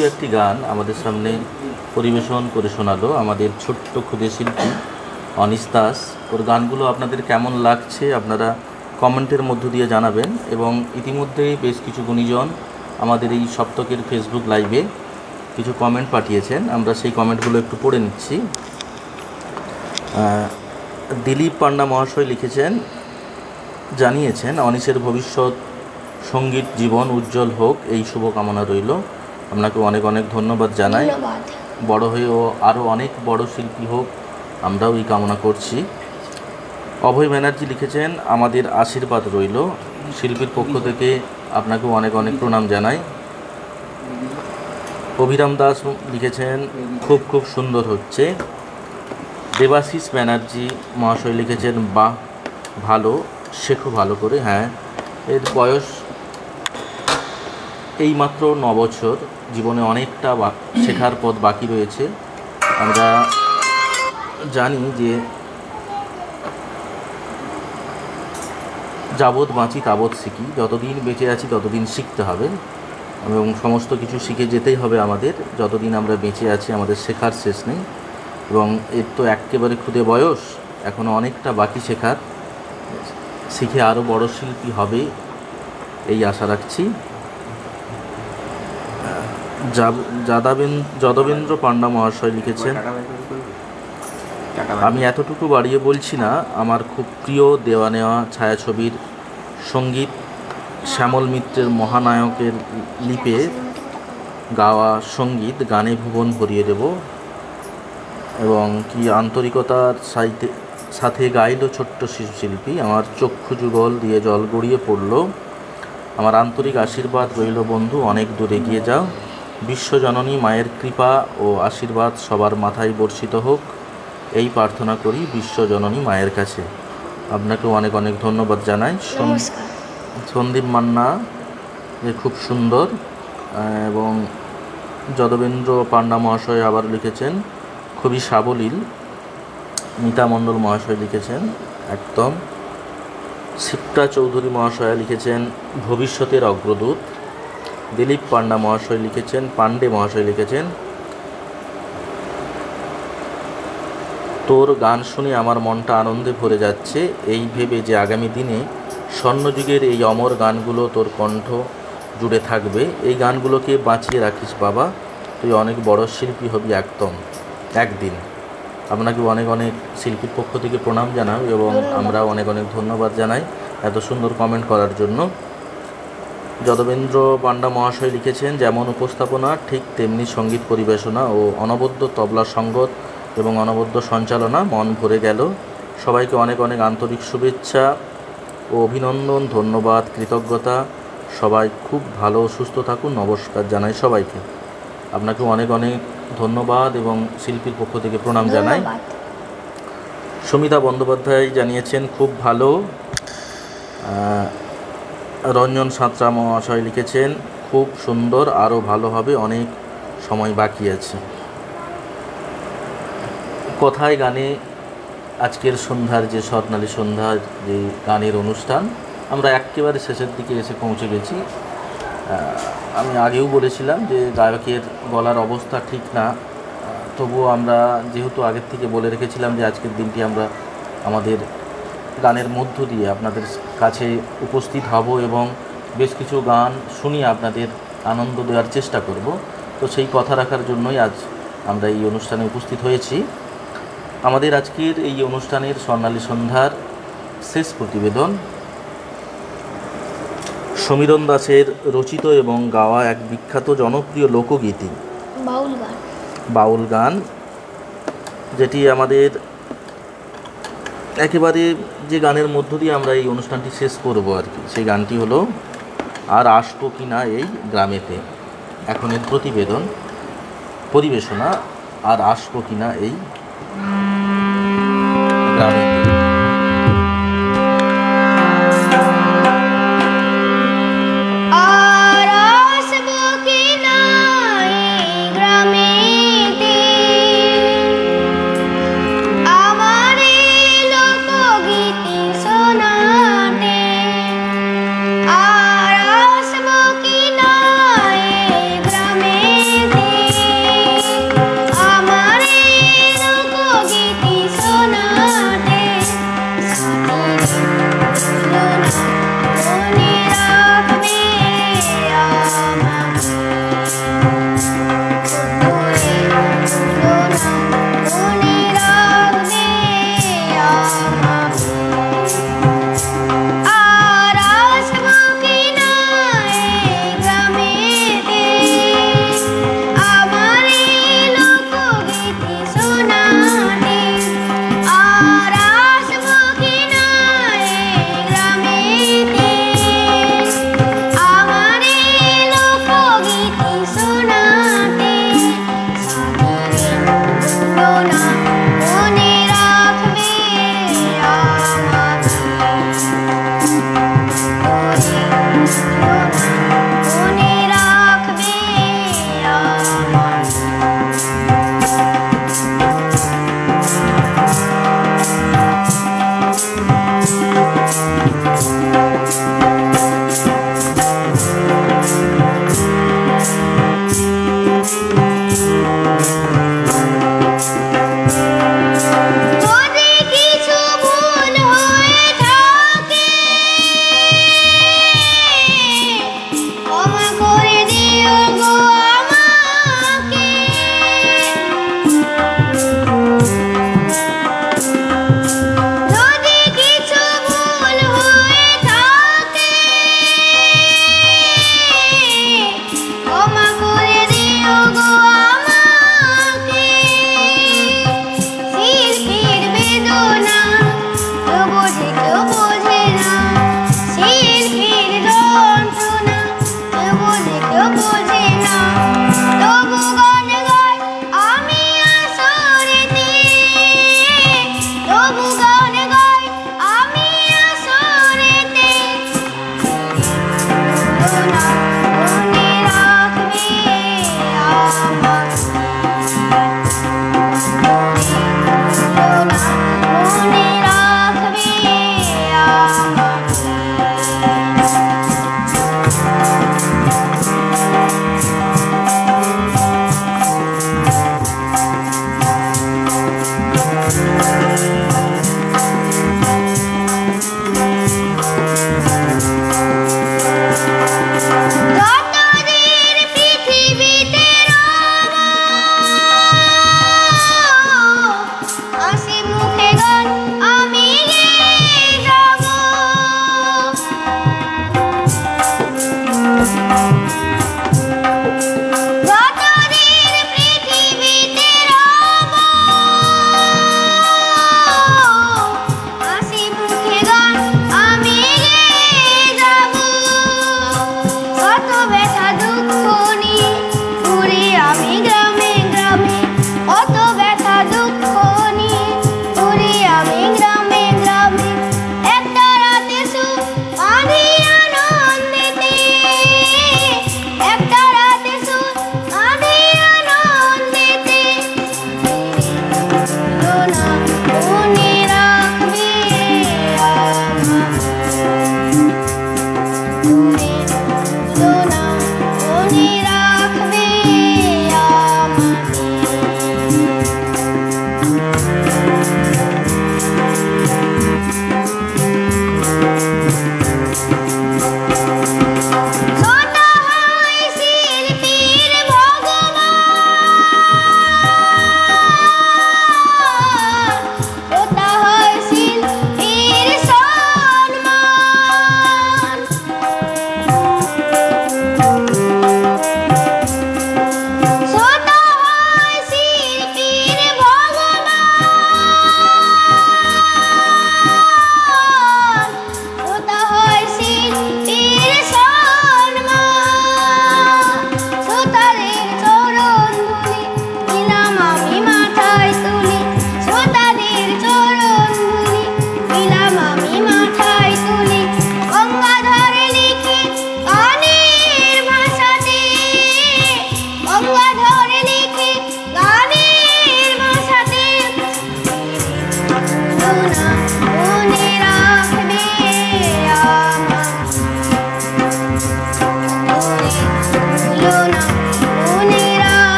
জনপ্রিয় একটি গান আমাদের সামনে পরিবেশন করে শোনালো আমাদের ছোট্ট ক্ষুদে শিল্পী অনিশ দাস। ওর গানগুলো আপনাদের কেমন লাগছে আপনারা কমেন্টের মধ্য দিয়ে জানাবেন। এবং ইতিমধ্যেই বেশ কিছু গুণীজন আমাদের এই সপ্তকের ফেসবুক লাইভে কিছু কমেন্ট পাঠিয়েছেন, আমরা সেই কমেন্টগুলো একটু পড়ে নিচ্ছি। দিলীপ পান্ডা মহাশয় লিখেছেন, জানিয়েছেন অনিশের ভবিষ্যৎ সঙ্গীত জীবন উজ্জ্বল হোক, এই শুভকামনা রইল। আপনাকে অনেক অনেক ধন্যবাদ জানাই। ধন্যবাদ। বড় হয়েও আরও অনেক বড় শিল্পী হোক, আমরাও এই কামনা করছি। অভয় ব্যানার্জি লিখেছেন, আমাদের আশীর্বাদ রইল। শিল্পীর পক্ষ থেকে আপনাকেও অনেক অনেক প্রণাম জানাই। অভিরাম দাস লিখেছেন, খুব খুব সুন্দর হচ্ছে। দেবাশিস ব্যানার্জি মহাশয় লিখেছেন, বাহ ভালো, শেখো ভালো করে। হ্যাঁ, এর বয়স এইমাত্র 9 বছর, জীবনে অনেকটা শেখার পথ বাকি রয়েছে। আমরা জানি যে যাবৎ বাঁচি তাবৎ শিখি, যতদিন বেঁচে আছি ততদিন শিখতে হবে এবং সমস্ত কিছু শিখে যেতেই হবে আমাদের। যতদিন আমরা বেঁচে আছি আমাদের শেখার শেষ নেই এবং এর তো একেবারে ক্ষুদে বয়স, এখনও অনেকটা বাকি শেখার। শিখে আরও বড় শিল্পী হবে এই আশা রাখছি। যদবেন্দ্র পান্ডা মহাশয় লিখেছেন, আমি এতটুকু বাড়িয়ে বলছি না, আমার খুব প্রিয় দেওয়া নেওয়া ছায়াছবির সঙ্গীত শ্যামল মিত্রের মহানায়কের লিপে গাওয়া সঙ্গীত গানে ভুবন ভরিয়ে দেব। এবং কি আন্তরিকতার সাথে গাইল ছোট্ট শিশু শিল্পী, আমার চক্ষু যুগল দিয়ে জল গড়িয়ে পড়ল। আমার আন্তরিক আশীর্বাদ রইল বন্ধু, অনেক দূর এগিয়ে যাও। বিশ্বজননী মায়ের কৃপা ও আশীর্বাদ সবার মাথায় বর্ষিত হোক, এই প্রার্থনা করি বিশ্বজননী মায়ের কাছে। আপনাকেও অনেক অনেক ধন্যবাদ জানাই। নমস্কার। সন্দীপ মান্না যে খুব সুন্দর। এবং যদবেন্দ্র পান্ডা মহাশয় আবার লিখেছেন, খুবই সাবলীল। মিতা মণ্ডল মহাশয় লিখেছেন, একদম। শিপ্রা চৌধুরী মহাশয় লিখেছেন, ভবিষ্যতের অগ্রদূত। দিলীপ পান্ডা মহাশয় লিখেছেন, পান্ডে মহাশয় লিখেছেন, তোর গান শুনে আমার মনটা আনন্দে ভরে যাচ্ছে, এই ভেবে যে আগামী দিনে স্বর্ণযুগের এই অমর গানগুলো তোর কণ্ঠ জুড়ে থাকবে। এই গানগুলোকে বাঁচিয়ে রাখিস বাবা, তুই অনেক বড় শিল্পী হবি একদিন। আপনাকে অনেক অনেক শিল্পীর পক্ষ থেকে প্রণাম জানাই এবং আমরাও অনেক অনেক ধন্যবাদ জানাই এত সুন্দর কমেন্ট করার জন্য। যদবেন্দ্র পান্ডা মহাশয় লিখেছেন, যেমন উপস্থাপনা ঠিক তেমনি সঙ্গীত পরিবেশনা ও অনবদ্য তবলা সঙ্গত এবং অনবদ্য সঞ্চালনা, মন ভরে গেল। সবাইকে অনেক অনেক আন্তরিক শুভেচ্ছা ও অভিনন্দন, ধন্যবাদ, কৃতজ্ঞতা। সবাই খুব ভালো সুস্থ থাকুন, নমস্কার জানাই সবাইকে। আপনাকে অনেক অনেক ধন্যবাদ এবং শিল্পীর পক্ষ থেকে প্রণাম জানাই। সমিতা বন্দ্যোপাধ্যায় জানিয়েছেন, খুব ভালো। রঞ্জন সাঁতরা মহাশয় লিখেছেন, খুব সুন্দর, আরও ভালো হবে, অনেক সময় বাকি আছে। কথায় গানে আজকের সন্ধ্যার যে স্বর্ণালী সন্ধ্যার যে গানের অনুষ্ঠান, আমরা একেবারে শেষের দিকে এসে পৌঁছে গেছি। আমি আগেও বলেছিলাম যে গায়কের গলার অবস্থা ঠিক না, তবুও আমরা যেহেতু আগের থেকে বলে রেখেছিলাম যে আজকের দিনটি আমরা আমাদের গানের মধ্য দিয়ে আপনাদের কাছে উপস্থিত হব এবং বেশ কিছু গান শুনিয়ে আপনাদের আনন্দ দেওয়ার চেষ্টা করব। তো সেই কথা রাখার জন্যই আজ আমরা এই অনুষ্ঠানে উপস্থিত হয়েছি। আমাদের আজকের এই অনুষ্ঠানের স্বর্ণালী সন্ধ্যার শেষ প্রতিবেদন সমীরণ দাসের রচিত এবং গাওয়া এক বিখ্যাত জনপ্রিয় লোকগীতি বাউল গান, যেটি আমাদের একেবারে যে গানের মধ্য দিয়ে আমরা এই অনুষ্ঠানটি শেষ করব আর কি, সেই গানটি হলো আর আসবো কি না এই গ্রামেতে। এখন এর পরিবেশনা আর আসবো কি না এই গ্রামেতে। আর আসবো কি না এই গ্রামেতে।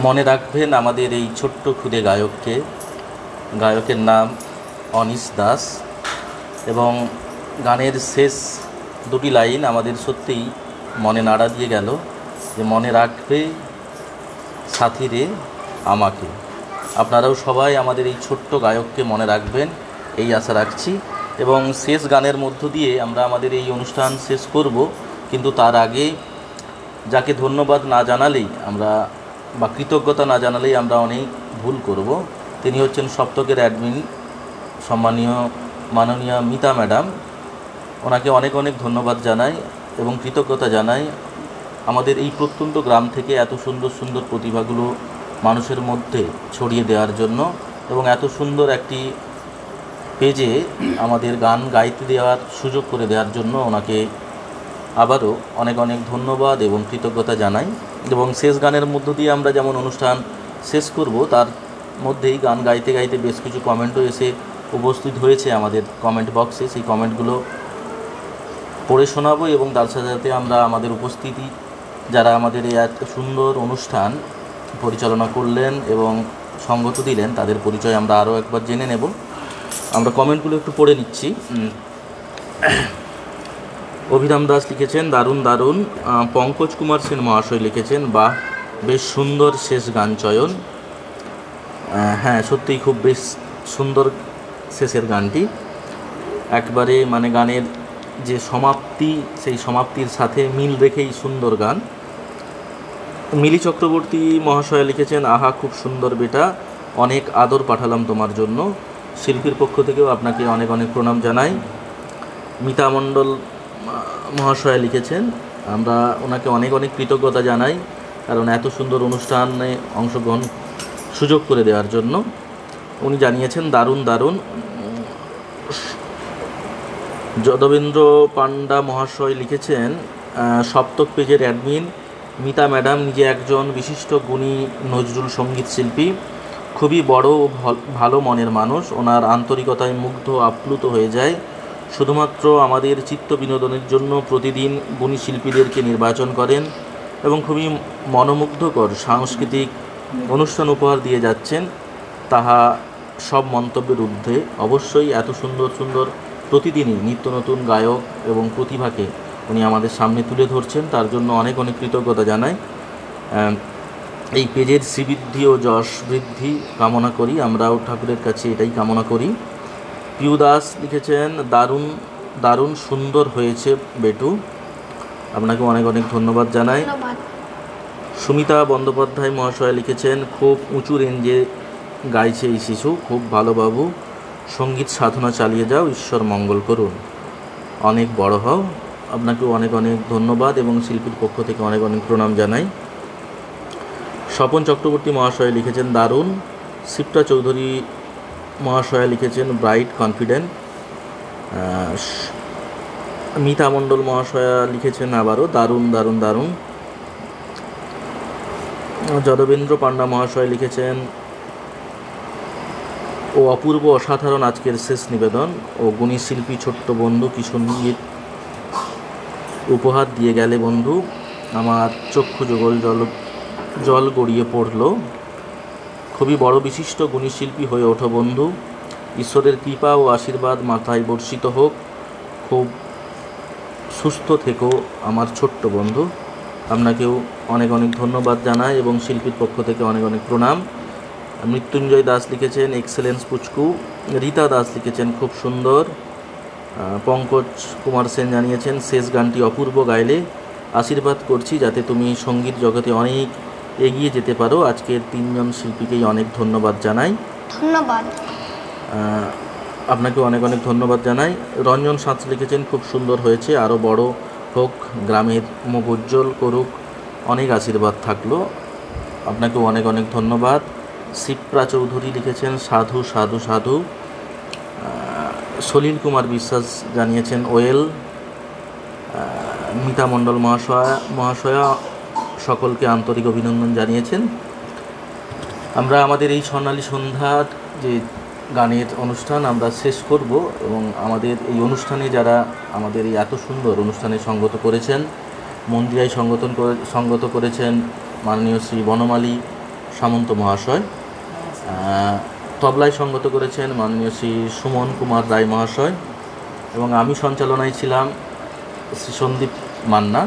মনে রাখবেন আমাদের এই ছোট্ট ক্ষুদে গায়ককে। গায়কের নাম অনিশ দাস, এবং গানের শেষ দুটি লাইন আমাদের সত্যিই মনে নাড়া দিয়ে গেল, যে মনে রাখবে সাথী রে আমাকে। আপনারাও সবাই আমাদের এই ছোট্ট গায়ককে মনে রাখবেন, এই আশা রাখছি। এবং শেষ গানের মধ্য দিয়ে আমরা আমাদের এই অনুষ্ঠান শেষ করব, কিন্তু তার আগে যাকে ধন্যবাদ না জানালেই আমরা, বা কৃতজ্ঞতা না জানালেই আমরা অনেক ভুল করব। তিনি হচ্ছেন সপ্তকের অ্যাডমিন সম্মানীয় মাননীয় মিতা ম্যাডাম। ওনাকে অনেক অনেক ধন্যবাদ জানাই এবং কৃতজ্ঞতা জানাই আমাদের এই প্রত্যন্ত গ্রাম থেকে এত সুন্দর সুন্দর প্রতিভাগুলো মানুষের মধ্যে ছড়িয়ে দেওয়ার জন্য, এবং এত সুন্দর একটি পেজে আমাদের গান গাইতে দেওয়ার সুযোগ করে দেওয়ার জন্য ওনাকে আবারও অনেক অনেক ধন্যবাদ এবং কৃতজ্ঞতা জানাই। এবং শেষ গানের মধ্য দিয়ে আমরা যেমন অনুষ্ঠান শেষ করব, তার মধ্যেই গান গাইতে গাইতে বেশ কিছু কমেন্টও এসে উপস্থিত হয়েছে আমাদের কমেন্ট বক্সে। সেই কমেন্টগুলো পড়ে শোনাবো, এবং তার সাথে সাথে আমরা আমাদের উপস্থিতি যারা আমাদের এই এত সুন্দর অনুষ্ঠান পরিচালনা করলেন এবং সঙ্গত দিলেন, তাদের পরিচয় আমরা আরও একবার জেনে নেব। আমরা কমেন্টগুলো একটু পড়ে নিচ্ছি। অভিরাম দাস লিখেছেন দারুণ দারুণ। পঙ্কজ কুমার সেন মহাশয় লিখেছেন বাহ, বেশ সুন্দর শেষ গান চয়ন। হ্যাঁ, সত্যিই খুব বেশ সুন্দর শেষের গানটি, একবারে মানে গানের যে সমাপ্তি, সেই সমাপ্তির সাথে মিল রেখেই সুন্দর গান। মিলি চক্রবর্তী মহাশয় লিখেছেন আহা, খুব সুন্দর বেটা, অনেক আদর পাঠালাম তোমার জন্য। শিল্পীর পক্ষ থেকেও আপনাকে অনেক অনেক প্রণাম জানাই। মিতা মণ্ডল মহাশয় লিখেছেন আমরা ওনাকে অনেক অনেক কৃতজ্ঞতা জানাই, কারণ এত সুন্দর অনুষ্ঠানে অংশগ্রহণ সুযোগ করে দেওয়ার জন্য। উনি জানিয়েছেন দারুণ দারুণ। যদবেন্দ্র পান্ডা মহাশয় লিখেছেন সপ্তক পেজের অ্যাডমিন মিতা ম্যাডাম নিজে একজন বিশিষ্ট গুণী নজরুল সঙ্গীত শিল্পী, খুবই বড় ও ভালো মনের মানুষ। ওনার আন্তরিকতায় মুগ্ধ আপ্লুত হয়ে যায়। শুধুমাত্র আমাদের চিত্ত বিনোদনের জন্য প্রতিদিন গুণী শিল্পীদেরকে নির্বাচন করেন এবং খুবই মনোমুগ্ধকর সাংস্কৃতিক অনুষ্ঠান উপহার দিয়ে যাচ্ছেন, তাহা সব মন্তব্যের ঊর্ধ্বে। অবশ্যই এত সুন্দর সুন্দর প্রতিদিনই নিত্য নতুন গায়ক এবং প্রতিভাকে উনি আমাদের সামনে তুলে ধরছেন, তার জন্য অনেক অনেক কৃতজ্ঞতা জানাই। এই পেজের শ্রীবৃদ্ধি ও যশ বৃদ্ধি কামনা করি, আমরাও ঠাকুরের কাছে এটাই কামনা করি। পিউ দাস লিখেছেন দারুণ দারুণ সুন্দর হয়েছে বেটু, আপনাকে অনেক অনেক ধন্যবাদ জানাই। সুমিতা বন্দ্যোপাধ্যায় মহাশয় লিখেছেন খুব উঁচু রেঞ্জে গাইছে এই শিশু, খুব ভালো বাবু, সঙ্গীত সাধনা চালিয়ে যাও, ঈশ্বর মঙ্গল করুন, অনেক বড় হও। আপনাকেও অনেক অনেক ধন্যবাদ এবং শিল্পীর পক্ষ থেকে অনেক অনেক প্রণাম জানাই। স্বপন চক্রবর্তী মহাশয় লিখেছেন দারুণ। শিপ্রা চৌধুরী মহাশয় লিখেছেন ব্রাইট কনফিডেন্ট। মিতা মণ্ডল মহাশয়া লিখেছেন আবারও দারুণ দারুণ দারুণ। যদবেন্দ্র পান্ডা মহাশয় লিখেছেন ও অপূর্ব অসাধারণ আজকের শেষ নিবেদন, ও গুণী শিল্পী ছোট্ট বন্ধু কি সঙ্গীত উপহার দিয়ে গেলে বন্ধু, আমার চক্ষু জল গড়িয়ে পড়ল। খুবই বড় বিশিষ্ট গুণী শিল্পী হয়ে ওঠো বন্ধু, ঈশ্বরের কৃপা ও আশীর্বাদ মাথায় বর্ষিত হোক, খুব সুস্থ থেকো আমার ছোট্ট বন্ধু। আপনাকেও অনেক অনেক ধন্যবাদ জানাই এবং শিল্পীর পক্ষ থেকে অনেক অনেক প্রণাম। মৃত্যুঞ্জয় দাস লিখেছেন এক্সেলেন্স পুচকু। রীতা দাস লিখেছেন খুব সুন্দর। পঙ্কজ কুমার সেন জানিয়েছেন শেষ গানটি অপূর্ব গাইলে, আশীর্বাদ করছি যাতে তুমি সঙ্গীত জগতে অনেক এগিয়ে যেতে পারো। আজকের তিনজন শিল্পীকেই অনেক ধন্যবাদ জানাই। ধন্যবাদ। আপনাকে অনেক অনেক ধন্যবাদ জানাই। রঞ্জন সাঁত লিখেছেন খুব সুন্দর হয়েছে, আরও বড় হোক, গ্রামের মুখ উজ্জ্বল করুক, অনেক আশীর্বাদ থাকলো। আপনাকেও অনেক অনেক ধন্যবাদ। শিপ্রা চৌধুরী লিখেছেন সাধু সাধু সাধু। সলিল কুমার বিশ্বাস জানিয়েছেন ওয়েল। মিতা মণ্ডল মহাশয়া সকলকে আন্তরিক অভিনন্দন জানিয়েছেন। আমরা আমাদের এই স্বর্ণালী সন্ধ্যার যে গানের অনুষ্ঠান আমরা শেষ করব, এবং আমাদের এই অনুষ্ঠানে যারা আমাদের এই এত সুন্দর অনুষ্ঠানে সঙ্গত করেছেন, মন্দিরায় সঙ্গত করেছেন মাননীয় শ্রী বনমালী সামন্ত মহাশয়। তবলায় সঙ্গত করেছেন মাননীয় শ্রী সুমন কুমার রায় মহাশয়, এবং আমি সঞ্চালনায় ছিলাম শ্রী সন্দীপ মান্না,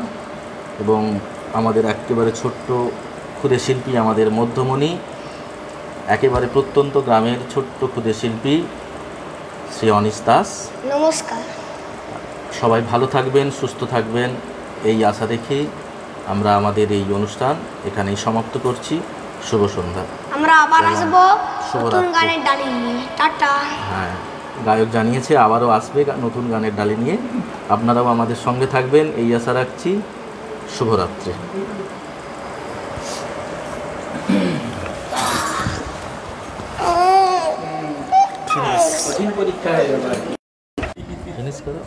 এবং আমাদের একেবারে ছোট্ট ক্ষুদে শিল্পী, আমাদের মধ্যমণি, একেবারে প্রত্যন্ত গ্রামের ছোট্ট ক্ষুদে শিল্পী শ্রী অনিশ দাস। নমস্কার। সবাই ভালো থাকবেন, সুস্থ থাকবেন, এই আশা রেখেই আমরা আমাদের এই অনুষ্ঠান এখানেই সমাপ্ত করছি। শুভ সন্ধ্যা। আমরা আবার আসবো শুভরাত্রি। নতুন গানের ডালি নিয়ে। টাটা। হ্যাঁ, গায়ক জানিয়েছে আবারও আসবে নতুন গানের ডালি নিয়ে। আপনারাও আমাদের সঙ্গে থাকবেন এই আশা রাখছি। শুভরাত্রি। কঠিন পরীক্ষা এবার। ফিনিশ করো।